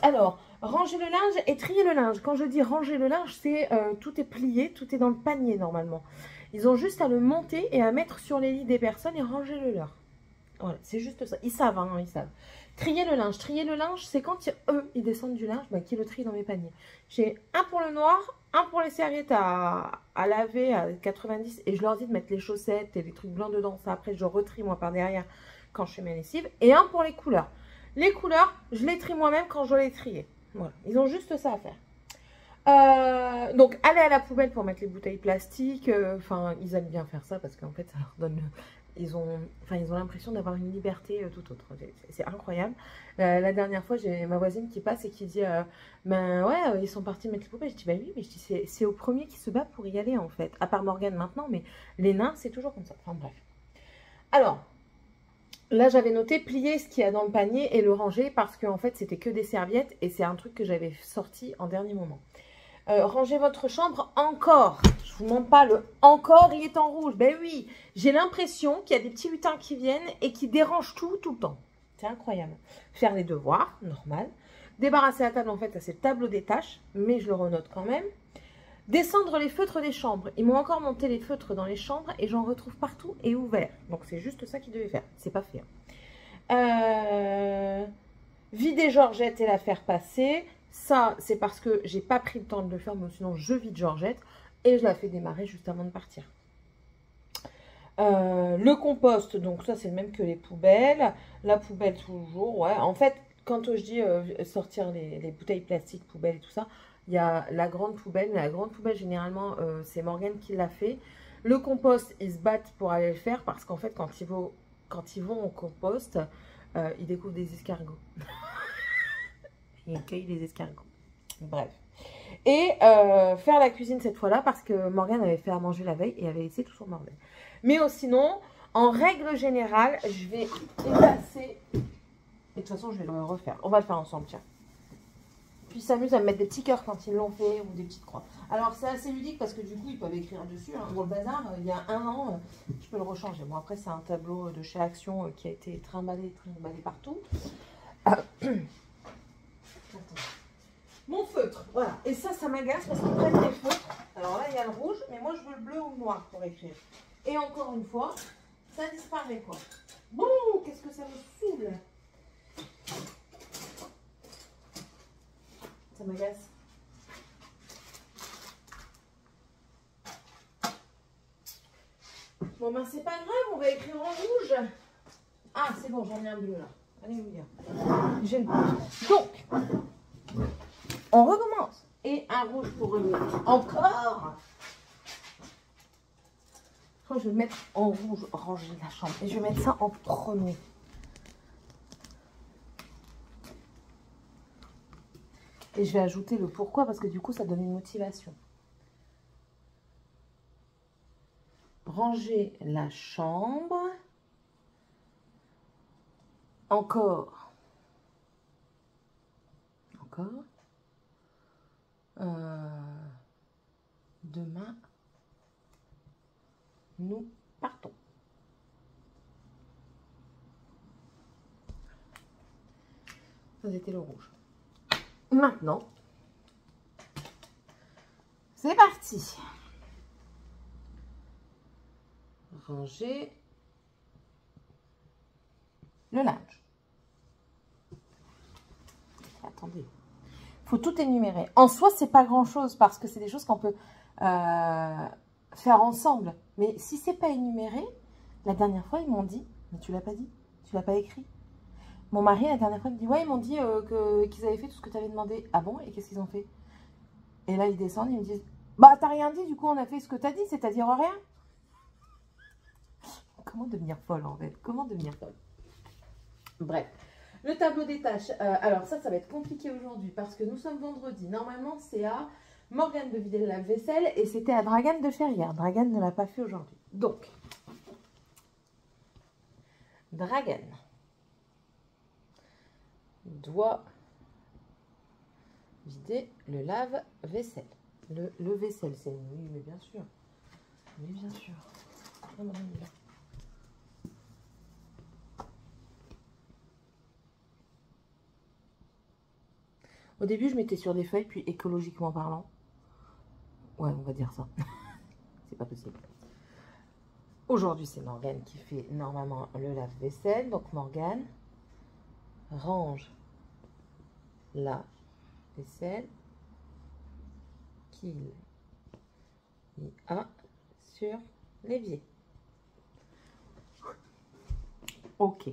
Alors, ranger le linge et trier le linge. Quand je dis ranger le linge, c'est tout est plié, tout est dans le panier normalement. Ils ont juste à le monter et à mettre sur les lits des personnes et ranger le leur. Voilà, c'est juste ça. Ils savent, hein, ils savent. Trier le linge. Trier le linge, c'est quand eux, ils descendent du linge, bah, qu'ils le trient dans mes paniers. J'ai un pour le noir, un pour les serviettes à laver à 90 et je leur dis de mettre les chaussettes et les trucs blancs dedans. Ça, après, je retrie moi par derrière quand je fais mes lessives. Et un pour les couleurs. Les couleurs, je les trie moi-même quand je les trier. Voilà, ils ont juste ça à faire. Donc, aller à la poubelle pour mettre les bouteilles plastiques. Enfin, ils aiment bien faire ça parce qu'en fait, ça leur donne... Ils ont l'impression d'avoir une liberté tout autre. C'est incroyable. La dernière fois, j'ai ma voisine qui passe et qui dit ben ouais, ils sont partis mettre les poubelles. Je dis bah oui, mais je dis c'est au premier qui se bat pour y aller en fait. À part Morgane maintenant, mais les nains, c'est toujours comme ça. Enfin bref. Alors, là, j'avais noté plier ce qu'il y a dans le panier et le ranger parce qu'en fait, c'était que des serviettes et c'est un truc que j'avais sorti en dernier moment. Rangez votre chambre encore. Je vous mens pas, le encore, il est en rouge. Ben oui, j'ai l'impression qu'il y a des petits lutins qui viennent et qui dérangent tout le temps. C'est incroyable. Faire les devoirs, normal. Débarrasser la table, en fait, c'est le tableau des tâches, mais je le renote quand même. Descendre les feutres des chambres. Ils m'ont encore monté les feutres dans les chambres et j'en retrouve partout et ouverts. Donc, c'est juste ça qu'ils devaient faire. C'est pas fait. Vider Georgette et la faire passer. Ça, c'est parce que j'ai pas pris le temps de le faire, mais sinon, je vide Georgette et je la fais démarrer juste avant de partir. Le compost, donc ça, c'est le même que les poubelles. La poubelle, toujours, ouais. En fait, quand je dis sortir les bouteilles plastiques, poubelles et tout ça, il y a la grande poubelle, mais la grande poubelle, généralement, c'est Morgane qui l'a fait. Le compost, ils se battent pour aller le faire parce qu'en fait, quand ils vont au compost, ils découvrent des escargots. Ils cueillent les escargots. Bref. Et faire la cuisine cette fois-là parce que Morgane avait fait à manger la veille et avait laissé tout son bordel. Mais sinon, en règle générale, je vais effacer. Et de toute façon, je vais le refaire. On va le faire ensemble, tiens. Puis ils s'amusent à me mettre des petits cœurs quand ils l'ont fait ou des petites croix. Alors c'est assez ludique parce que du coup ils peuvent écrire dessus. Hein. Bon, le bazar, il y a 1 an, je peux le rechanger. Bon, après c'est un tableau de chez Action qui a été trimballé partout. Mon feutre, voilà. Et ça m'agace parce qu'ils prennent des feutres. Alors là il y a le rouge, mais moi je veux le bleu ou le noir pour écrire. Et encore une fois, ça disparaît quoi. Bon, qu'est-ce que ça me saoule. Ça m'agace. Bon ben c'est pas grave, on va écrire en rouge. Ah c'est bon, j'en ai un bleu là. Alléluia. J'ai le rouge. Donc, on recommence. Et un rouge pour revenir. Encore. Je crois que je vais mettre en rouge, ranger la chambre. Et je vais mettre ça en premier. Et je vais ajouter le pourquoi parce que du coup ça donne une motivation. Ranger la chambre. Encore D'accord. Demain, nous partons. Ça, c'était le rouge. Maintenant, c'est parti. Ranger le linge. Attendez. Il faut tout énumérer. En soi, c'est pas grand-chose parce que c'est des choses qu'on peut faire ensemble. Mais si c'est pas énuméré, la dernière fois, ils m'ont dit, mais tu l'as pas dit, tu l'as pas écrit. Mon mari, la dernière fois, me dit, ouais, ils m'ont dit qu'ils avaient fait tout ce que tu avais demandé. Ah bon? Et qu'est-ce qu'ils ont fait? Et là, ils descendent, ils me disent, bah, t'as rien dit, du coup, on a fait ce que t'as dit, c'est-à-dire rien. Comment devenir folle, en fait? Comment devenir folle? Bref. Le tableau des tâches. Alors, ça va être compliqué aujourd'hui parce que nous sommes vendredi. Normalement, c'est à Morgane de vider le lave-vaisselle et c'était à Dragane de faire hier. Dragane ne l'a pas fait aujourd'hui. Donc, Dragane doit vider le lave-vaisselle. Le vaisselle, c'est... Oui, mais bien sûr. Mais bien sûr. Au début, je mettais sur des feuilles, puis écologiquement parlant. Ouais, on va dire ça. C'est pas possible. Aujourd'hui, c'est Morgane qui fait normalement le lave-vaisselle. Donc, Morgane range la vaisselle qu'il y a sur l'évier. Ok.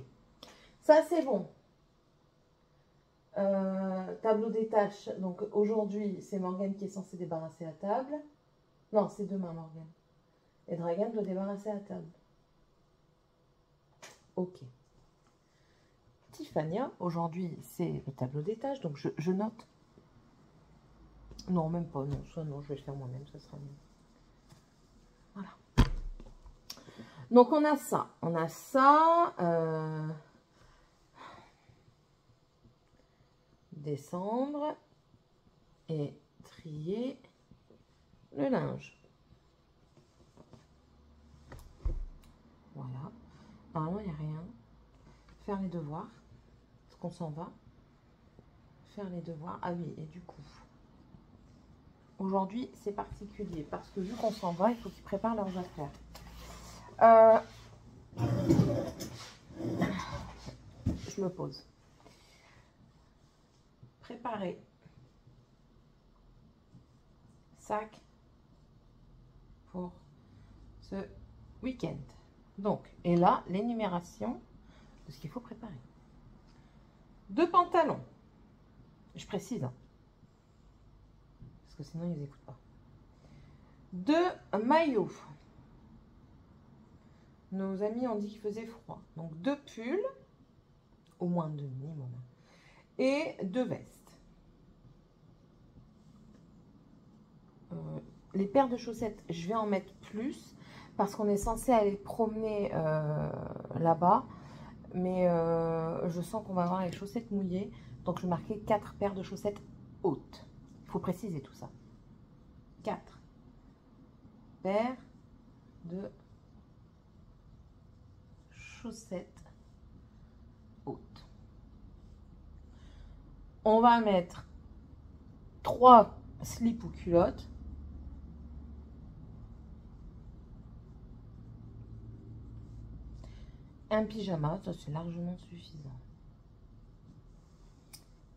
Ça, c'est bon. Tableau des tâches. Donc, aujourd'hui, c'est Morgane qui est censée débarrasser la table. Non, c'est demain, Morgane. Et Dragane doit débarrasser la table. Ok. Tiffania, aujourd'hui, c'est le tableau des tâches. Donc, je note. Non, même pas. Non, ça, non, je vais le faire moi-même. Ça sera mieux. Voilà. Donc, on a ça. On a ça. Descendre et trier le linge. Voilà. Normalement, il n'y a rien. Faire les devoirs. Est-ce qu'on s'en va? Faire les devoirs. Ah oui, et du coup, aujourd'hui, c'est particulier parce que vu qu'on s'en va, il faut qu'ils préparent leurs affaires. Je me pose. Préparer sac pour ce week-end. Donc, et là, l'énumération de ce qu'il faut préparer. 2 pantalons. Je précise, hein, parce que sinon, ils n'écoutent pas. 2 maillots. Nos amis ont dit qu'il faisait froid. Donc, 2 pulls, au moins 2 minimum, et 2 vestes. Les paires de chaussettes, je vais en mettre plus parce qu'on est censé aller promener là-bas. Mais je sens qu'on va avoir les chaussettes mouillées. Donc, je vais marquer 4 paires de chaussettes hautes. Il faut préciser tout ça. 4 paires de chaussettes hautes. On va mettre 3 slips ou culottes. Un pyjama, ça c'est largement suffisant.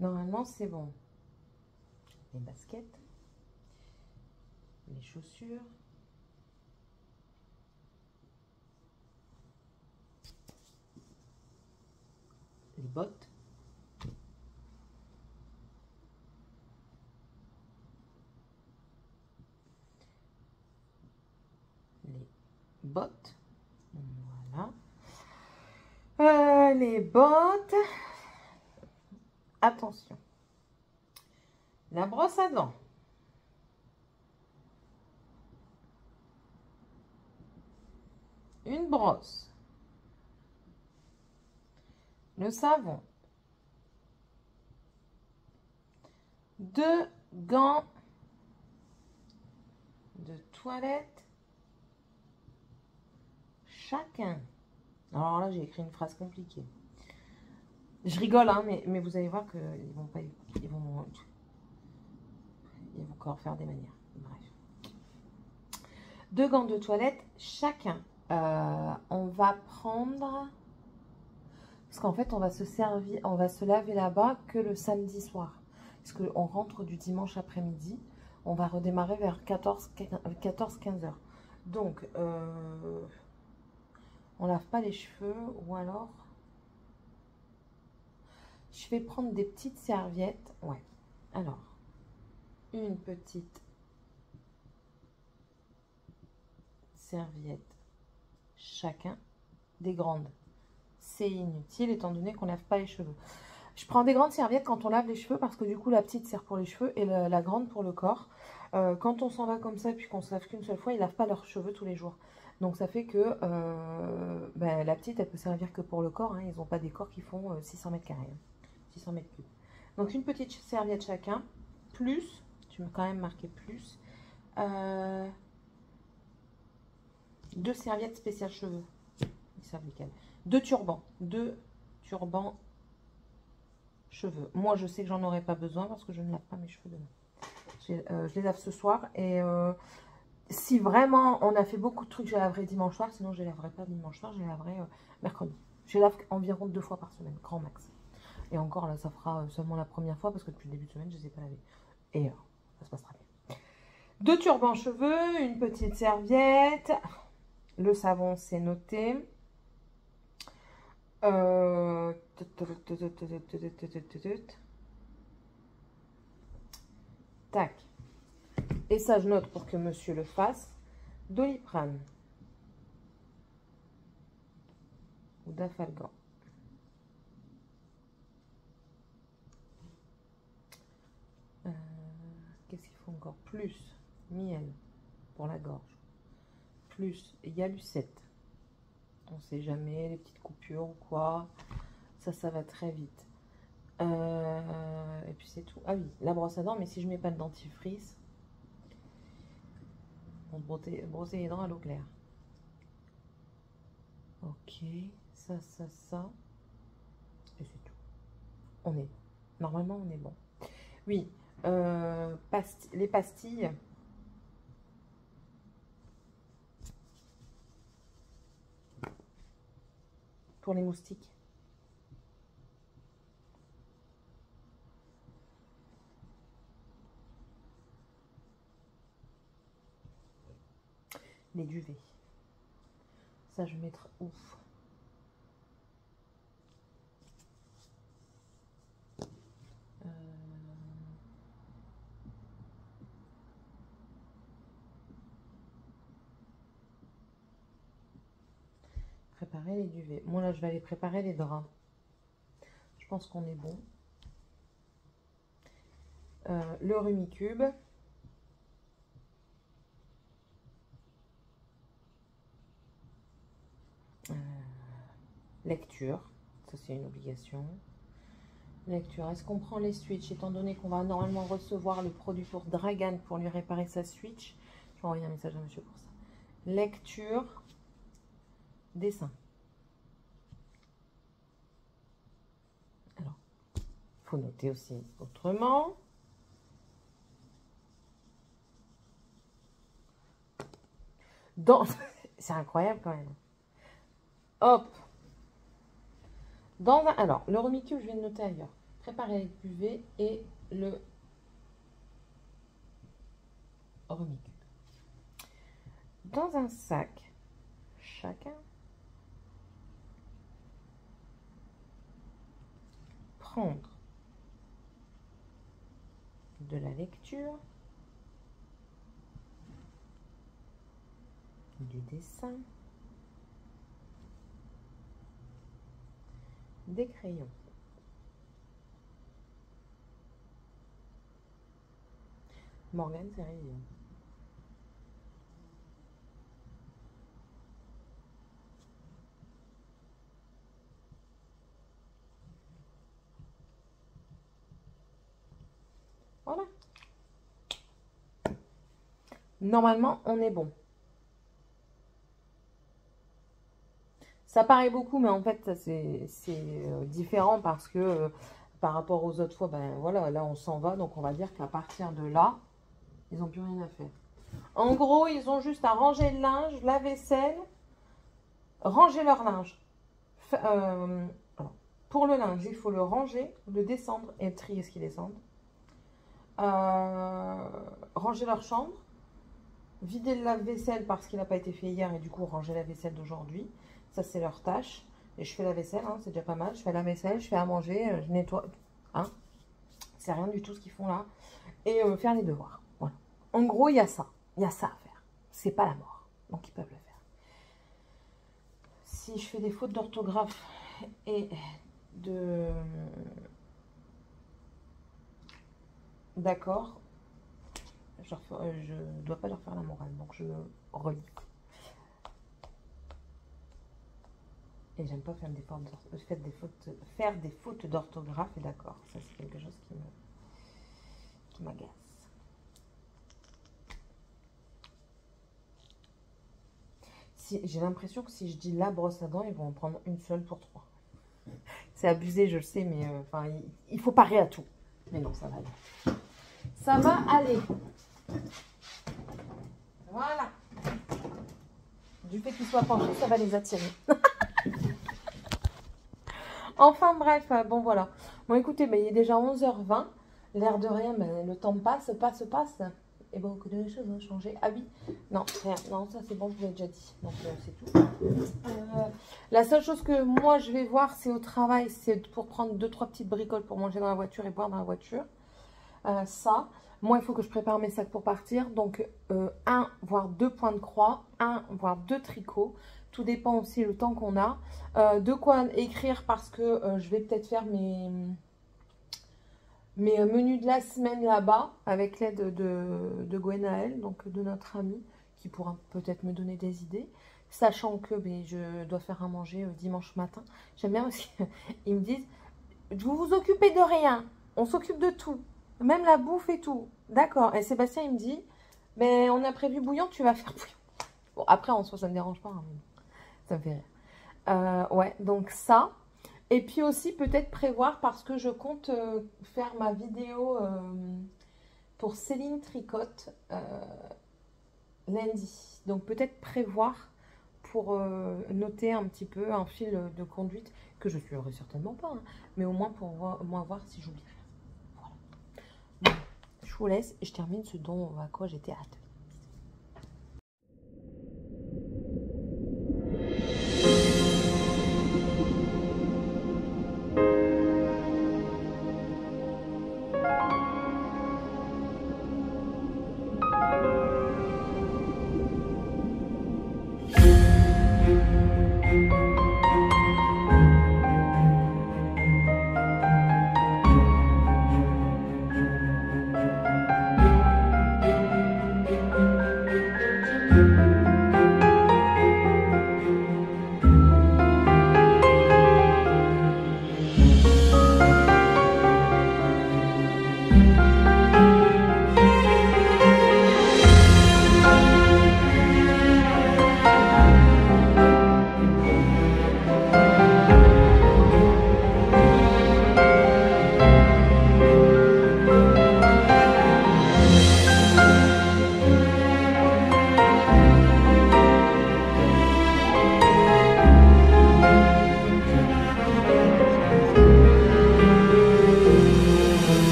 Normalement, c'est bon. Les baskets, les chaussures, les bottes, voilà. Les bottes. Attention. La brosse à dents. Une brosse. Le savon. 2 gants de toilette chacun. Alors là, j'ai écrit une phrase compliquée. Je rigole, hein, mais vous allez voir qu'ils vont pas... Ils vont encore faire des manières. Bref. 2 gants de toilette chacun. On va prendre... Parce qu'en fait, on va se servir, on va se laver là-bas que le samedi soir. Parce qu'on rentre du dimanche après-midi. On va redémarrer vers 14-15 heures. Donc, on lave pas les cheveux. Ou alors, je vais prendre des petites serviettes. Ouais. Alors, une petite serviette chacun. Des grandes. C'est inutile étant donné qu'on lave pas les cheveux. Je prends des grandes serviettes quand on lave les cheveux parce que du coup la petite sert pour les cheveux et la grande pour le corps. Quand on s'en va comme ça et puis qu'on se lave qu'une seule fois, ils lavent pas leurs cheveux tous les jours. Donc ça fait que la petite elle peut servir que pour le corps. Hein. Ils n'ont pas des corps qui font 600 mètres carrés. 600 mètres cubes. Donc une petite serviette chacun. Plus, tu m'as quand même marqué plus. 2 serviettes spéciales cheveux. Ils savent lesquelles. 2 turbans. 2 turbans cheveux. Moi, je sais que j'en aurai pas besoin parce que je ne lave pas mes cheveux demain. Je les lave ce soir. Et si vraiment on a fait beaucoup de trucs, je les laverai dimanche soir. Sinon, je les laverai pas dimanche soir. Je les laverai mercredi. Je les lave environ 2 fois par semaine, grand max. Et encore, là, ça fera seulement la première fois parce que depuis le début de semaine, je ne les ai pas lavés. Et ça se passera bien. 2 turbans cheveux, une petite serviette. Le savon, c'est noté. Tac. Et ça, je note pour que monsieur le fasse. Doliprane. Ou Dafalgan. Qu'est-ce qu'il faut encore? Plus miel pour la gorge. Plus Yalucette. On sait jamais, les petites coupures ou quoi. Ça va très vite. Et puis c'est tout. Ah oui, la brosse à dents, mais si je mets pas de dentifrice, on brosser les dents à l'eau claire. Ok, ça. Et c'est tout. On est. Normalement, on est bon. Oui, les pastilles. Pour les moustiques. Les duvets. Ça, je vais mettre ouf. Préparer les duvets. Moi, là, je vais aller préparer les draps. Je pense qu'on est bon. Le Rumicube. Lecture. Ça, c'est une obligation. Lecture. Est-ce qu'on prend les switches? Étant donné qu'on va normalement recevoir le produit pour Dragan pour lui réparer sa switch. Je vais envoyer un message à monsieur pour ça. Lecture. Dessin. Alors, il faut noter aussi autrement. C'est incroyable quand même. Hop. Alors, le Rumicube, je vais le noter ailleurs. Préparer les cuvées et le Rumicube. Dans un sac, chacun. Prendre de la lecture, du dessin, des crayons. Morgane, c'est réveillé. Oh, Voilà. Normalement, on est bon. Ça paraît beaucoup, mais en fait, c'est différent parce que par rapport aux autres fois, ben voilà, là, on s'en va. Donc, on va dire qu'à partir de là, ils n'ont plus rien à faire. En gros, ils ont juste à ranger le linge, la vaisselle, ranger leur linge. Pour le linge, il faut le ranger, le descendre et trier ce qu'ils descendent. Ranger leur chambre, vider le lave-vaisselle parce qu'il n'a pas été fait hier et du coup ranger la vaisselle d'aujourd'hui. Ça, c'est leur tâche. Et je fais la vaisselle, hein, c'est déjà pas mal. Je fais la vaisselle, je fais à manger, je nettoie. Hein, c'est rien du tout ce qu'ils font là. Et faire les devoirs. Voilà. En gros, il y a ça. Il y a ça à faire. C'est pas la mort. Donc, ils peuvent le faire. Si je fais des fautes d'orthographe et de... D'accord. Je ne dois pas leur faire la morale. Donc, je me relis. Et j'aime pas faire des fautes d'orthographe. Et d'accord, ça c'est quelque chose qui m'agace. J'ai l'impression que si je dis la brosse à dents, ils vont en prendre une seule pour 3. C'est abusé, je le sais, mais enfin, il faut parer à tout. Mais non, ça va aller. Ça va aller. Voilà. Du fait qu'ils soient penchés, ça va les attirer. Enfin bref, bon voilà. Bon écoutez, ben, il est déjà 11h20. L'air de rien, ben, le temps passe. Et beaucoup de choses ont changé. Ah oui, non, rien. Non, ça c'est bon, je vous l'ai déjà dit. Donc c'est tout. La seule chose que moi je vais voir, c'est au travail. C'est pour prendre 2-3 petites bricoles pour manger dans la voiture et boire dans la voiture. Ça, moi il faut que je prépare mes sacs pour partir. Donc 1 voire 2 points de croix, 1 voire 2 tricots. Tout dépend aussi le temps qu'on a. De quoi écrire parce que je vais peut-être faire mes menus de la semaine là-bas avec l'aide de Gwenaël, donc de notre amie, qui pourra peut-être me donner des idées. Sachant que je dois faire à manger dimanche matin. J'aime bien aussi, ils me disent, vous vous occupez de rien, on s'occupe de tout, même la bouffe et tout. D'accord, et Sébastien il me dit, mais on a prévu bouillon, tu vas faire bouillon. Bon, après en soi ça ne me dérange pas, hein, ça me fait rire. Ouais, donc ça. Et puis aussi peut-être prévoir parce que je compte faire ma vidéo pour Céline Tricotte lundi. Donc peut-être prévoir pour noter un petit peu un fil de conduite que je ne suivrai certainement pas. Hein, mais au moins pour voir si j'oublie rien. Voilà. Bon, je vous laisse et je termine ce dont à quoi j'étais hâte.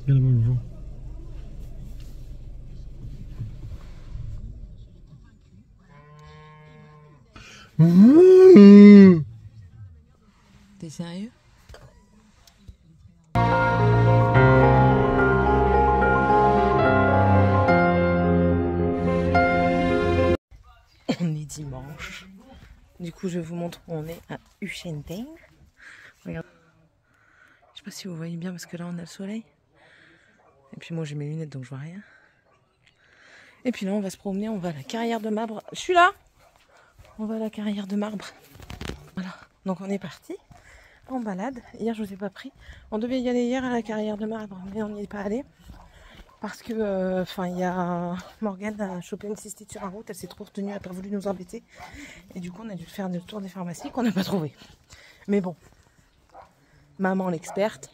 Quel beau vent. T'es sérieux? On est dimanche. Du coup, je vous montre où on est à Uchenting. Regarde. Je sais pas si vous voyez bien parce que là, on a le soleil. Et puis moi j'ai mes lunettes donc je vois rien. Et puis là on va se promener, on va à la carrière de marbre. Je suis là. On va à la carrière de marbre. Voilà. Donc on est parti en balade. Hier je vous ai pas pris. On devait y aller hier à la carrière de marbre, mais on n'y est pas allé. Parce que, il y a Morgane a chopé une cystite sur la route, elle s'est trop retenue, elle n'a pas voulu nous embêter. Et du coup, on a dû faire le tour des pharmacies qu'on n'a pas trouvé. Mais bon, maman l'experte,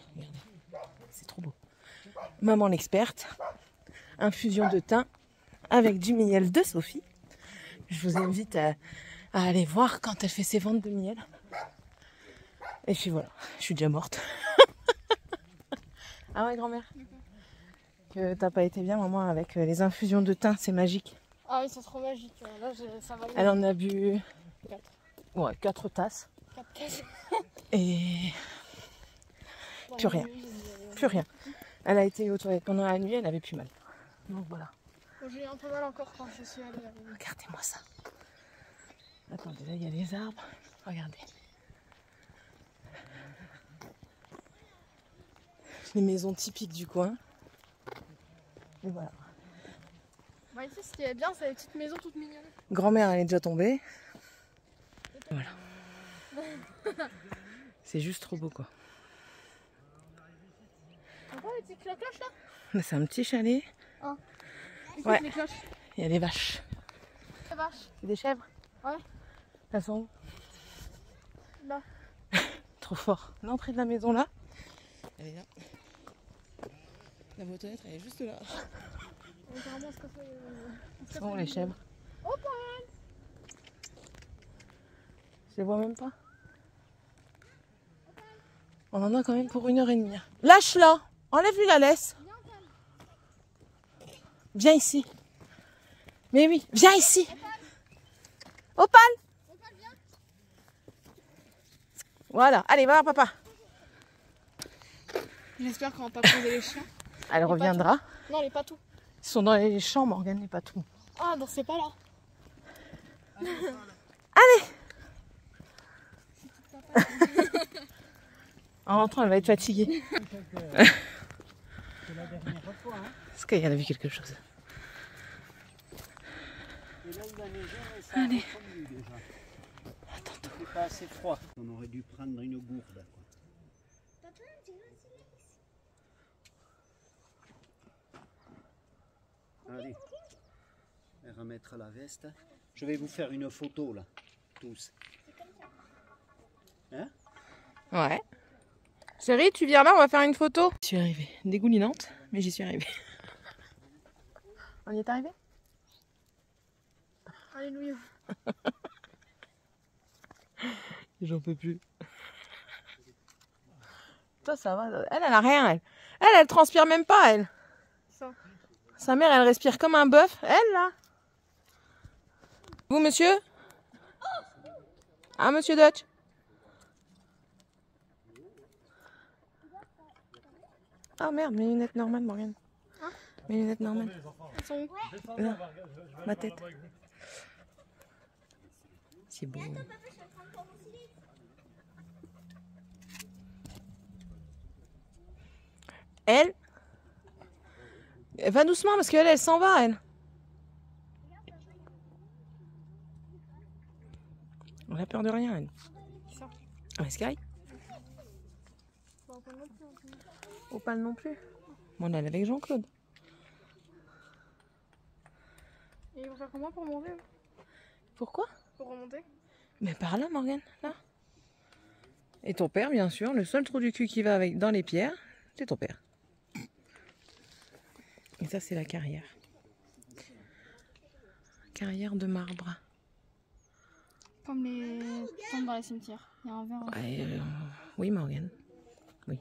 c'est trop beau. Maman l'experte, infusion de thym avec du miel de Sophie. Je vous invite à aller voir quand elle fait ses ventes de miel. Et puis voilà, je suis déjà morte. Ah ouais, grand-mère? Que t'as pas été bien, maman, avec les infusions de thym, c'est magique. Ah oui, c'est trop magique. Là, ça va. Elle en a bu 4. Ouais, 4 tasses. 4 tasses. Et plus rien. Plus rien. Elle a été aux toilettes pendant la nuit, elle avait plus mal. Donc voilà. Bon, j'ai eu un peu mal encore quand je suis allée. Regardez-moi ça. Attendez, là il y a les arbres. Regardez. Les maisons typiques du coin. Et voilà. Bah ici, ce qui est bien, c'est les petites maisons toutes mignonnes. Grand-mère, elle est déjà tombée. Voilà. C'est juste trop beau, quoi. Tu vois les petites cloches là? Là, c'est un petit chalet. Ah. Écoute, Ouais. les cloches. Il y a des vaches. Les vaches. C'est des chèvres? Ouais. Elles sont où? Là. Trop fort. L'entrée de la maison, là. Elle est là. La boîte aux lettres, elle est juste là. Ce sont les chèvres. Je les vois même pas. On en a quand même pour 1h30. Lâche-la! Enlève-lui la laisse. Viens ici. Mais oui, viens ici. Opal! Voilà, allez, va, papa. J'espère qu'on va pas poser les chiens. Elle reviendra. Non, les patous. Ils sont dans les champs, Morgane, les patous. Ah, donc c'est pas là. Allez! En rentrant, elle va être fatiguée. C'est la dernière fois. Hein. Est-ce qu'elle a vu quelque chose? Et là, il a neigé, mais ça a refondu déjà. C'est pas assez froid. On aurait dû prendre une gourde. Quoi. Allez, et remettre la veste. Je vais vous faire une photo là, tous. Hein? Ouais. Chérie, tu viens là, on va faire une photo. Je suis arrivée. Dégoulinante, mais j'y suis arrivée. On y est arrivé? Alléluia. J'en peux plus. Toi, ça va. Elle a rien, elle. Elle transpire même pas, elle. Ça. Sa mère, elle respire comme un bœuf. Elle, là. Vous, monsieur? Ah, monsieur Dutch? Ah, merde, mes lunettes normales, Morgane. Hein? Mes lunettes normales. Ils sont où? Là, ma tête. C'est beau. Elle va doucement parce qu'elle, elle s'en va, elle. On a peur de rien, elle. Ça. Ah, Sky? Opal non plus. Bon, on est avec Jean-Claude. Et ils vont faire comment pour monter? Pourquoi? Pour remonter? Mais par là, Morgane, là. Et ton père, bien sûr, le seul trou du cul qui va avec dans les pierres, c'est ton père. Et ça, c'est la carrière. Carrière de marbre. Comme dans les cimetières. Il y a un verre. Ouais, oui, Morgane. Oui.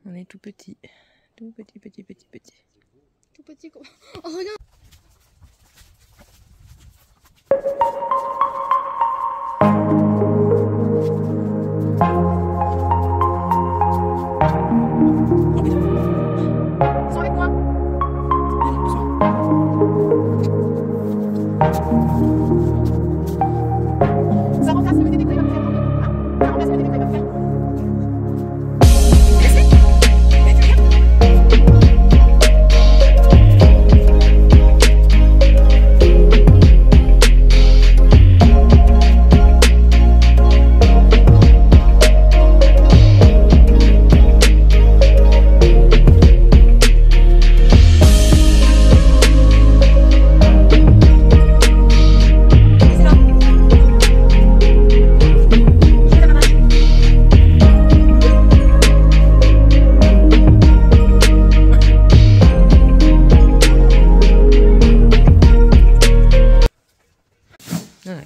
On est tout petit. Tout petit, petit, petit, petit. Tout petit. Oh, regarde! Ils sont avec moi. Allez, doucement.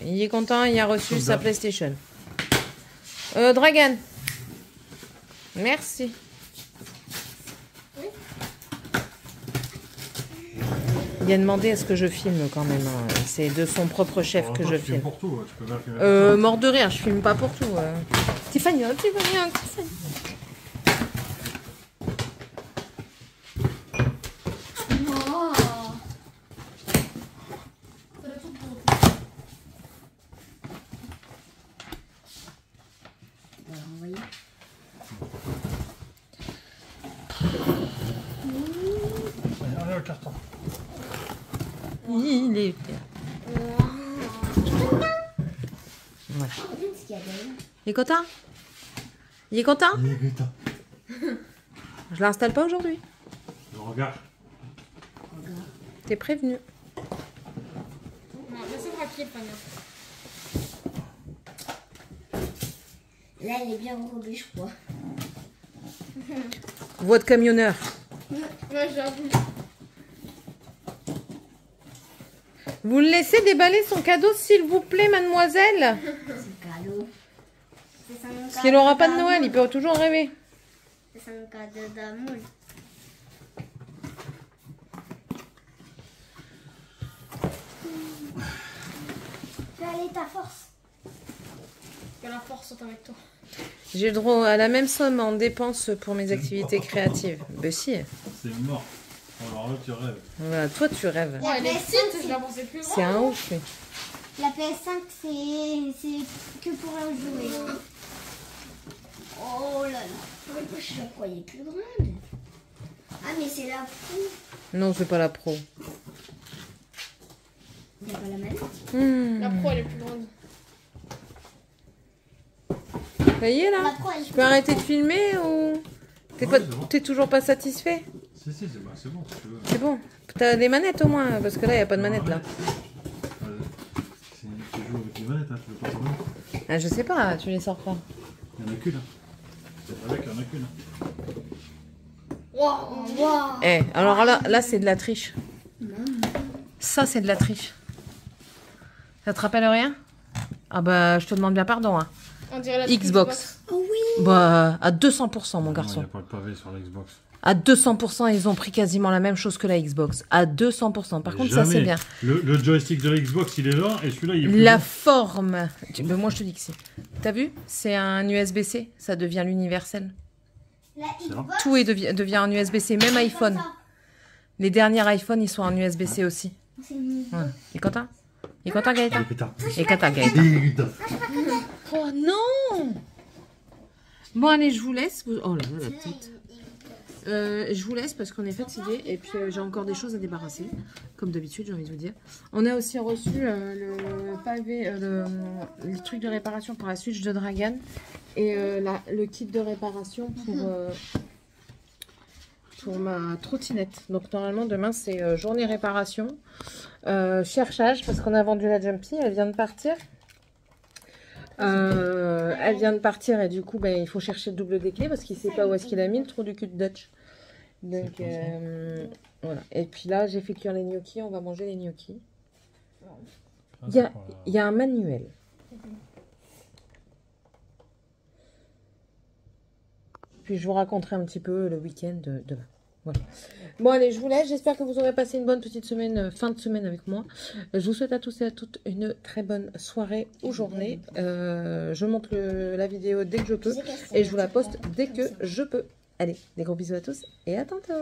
Il est content, il a reçu sa PlayStation. Dragan. Merci. Il a demandé à ce que je filme quand même. Hein. C'est de son propre chef que je filme. Pour tout, tu peux faire Mort de rire, je filme pas pour tout. Stéphanie, Stéphanie. Allez, le carton. Il est... Voilà. Il est content? Il est content? Il est content. Je l'installe pas aujourd'hui. Regarde. T'es prévenu. Non, laisse-le rapide, Fania. Là, elle est bien enrobée, je crois. Voix de camionneur. Ouais, j'avoue. Vous le laissez déballer son cadeau, s'il vous plaît, mademoiselle? C'est cadeau. C'est son Parce qu'il n'aura pas de Noël, il peut toujours rêver. C'est son cadeau d'amour. Fais aller ta force. Que la force soit avec toi. J'ai le droit à la même somme en dépenses pour mes activités créatives. Ben si. C'est mort. Alors là, tu rêves. Voilà, toi tu rêves. Ouais, elle est PS5, petite, je la pensais plus grande. C'est un ouf. lui. La PS5, c'est que pour un jouet. Oh là là. Ouais, moi, je la croyais plus grande. Ah, mais c'est la pro. Non, c'est pas la pro. Il n'y a pas la manette. Hmm. La pro, elle est plus grande. Ça y est La là? pro, elle Tu peux arrêter de filmer ou t'es Ouais, pas... c'est bon. t'es toujours pas satisfait? Si, si, c'est bon si tu veux. C'est bon. T'as des manettes au moins, parce que là, il n'y a pas de manette là. Tu joues avec les manettes, hein, tu veux pas savoir. Ah, je sais pas, tu les sors pas. Il n'y en a qu'une. C'est avec, il n'y en a qu'une. Waouh. Wow. Eh, alors là c'est de la triche. Ça, c'est de la triche. Ça te rappelle rien? Ah bah, je te demande bien pardon. Hein. On dirait la Xbox. Oh oui. Bah, à 200%, mon Non, il garçon. n'y a pas le pavé sur la Xbox. À 200%, ils ont pris quasiment la même chose que la Xbox. À 200%. Par contre, ça, c'est Jamais. bien. Le joystick de la Xbox, il est là, et celui-là, il est plus La long. forme. Ben, moi, je te dis que c'est. T'as vu? C'est un USB-C. Ça devient l'universel. La C'est vrai. Xbox, Tout devient en USB-C. Même iPhone. Les derniers iPhones, ils sont en USB-C aussi. c'est une... Voilà. Il est content? Il est content, Gaëtan? Putain. Il est content, Gaëtan. Putain. Oh non! Bon, allez, je vous laisse. Oh là là, la petite. Je vous laisse parce qu'on est fatigué et puis j'ai encore des choses à débarrasser, comme d'habitude, j'ai envie de vous dire. On a aussi reçu le pavé, le truc de réparation pour la Switch de Dragan et le kit de réparation pour ma trottinette. Donc normalement demain c'est journée réparation, cherchage parce qu'on a vendu la Jumpy, elle vient de partir. Elle vient de partir et du coup ben, il faut chercher le double des clés parce qu'il sait pas où est-ce qu'il a mis le trou du cul de Dutch. Donc voilà. Et puis là j'ai fait cuire les gnocchis, on va manger les gnocchis. Il y a un manuel. Puis je vous raconterai un petit peu le week-end de demain. Voilà. Bon allez, je vous laisse. J'espère que vous aurez passé une bonne petite semaine, fin de semaine avec moi. Je vous souhaite à tous et à toutes une très bonne soirée ou journée. Je monte la vidéo dès que je peux et je vous la poste dès que je peux. Allez, des gros bisous à tous et à tantôt.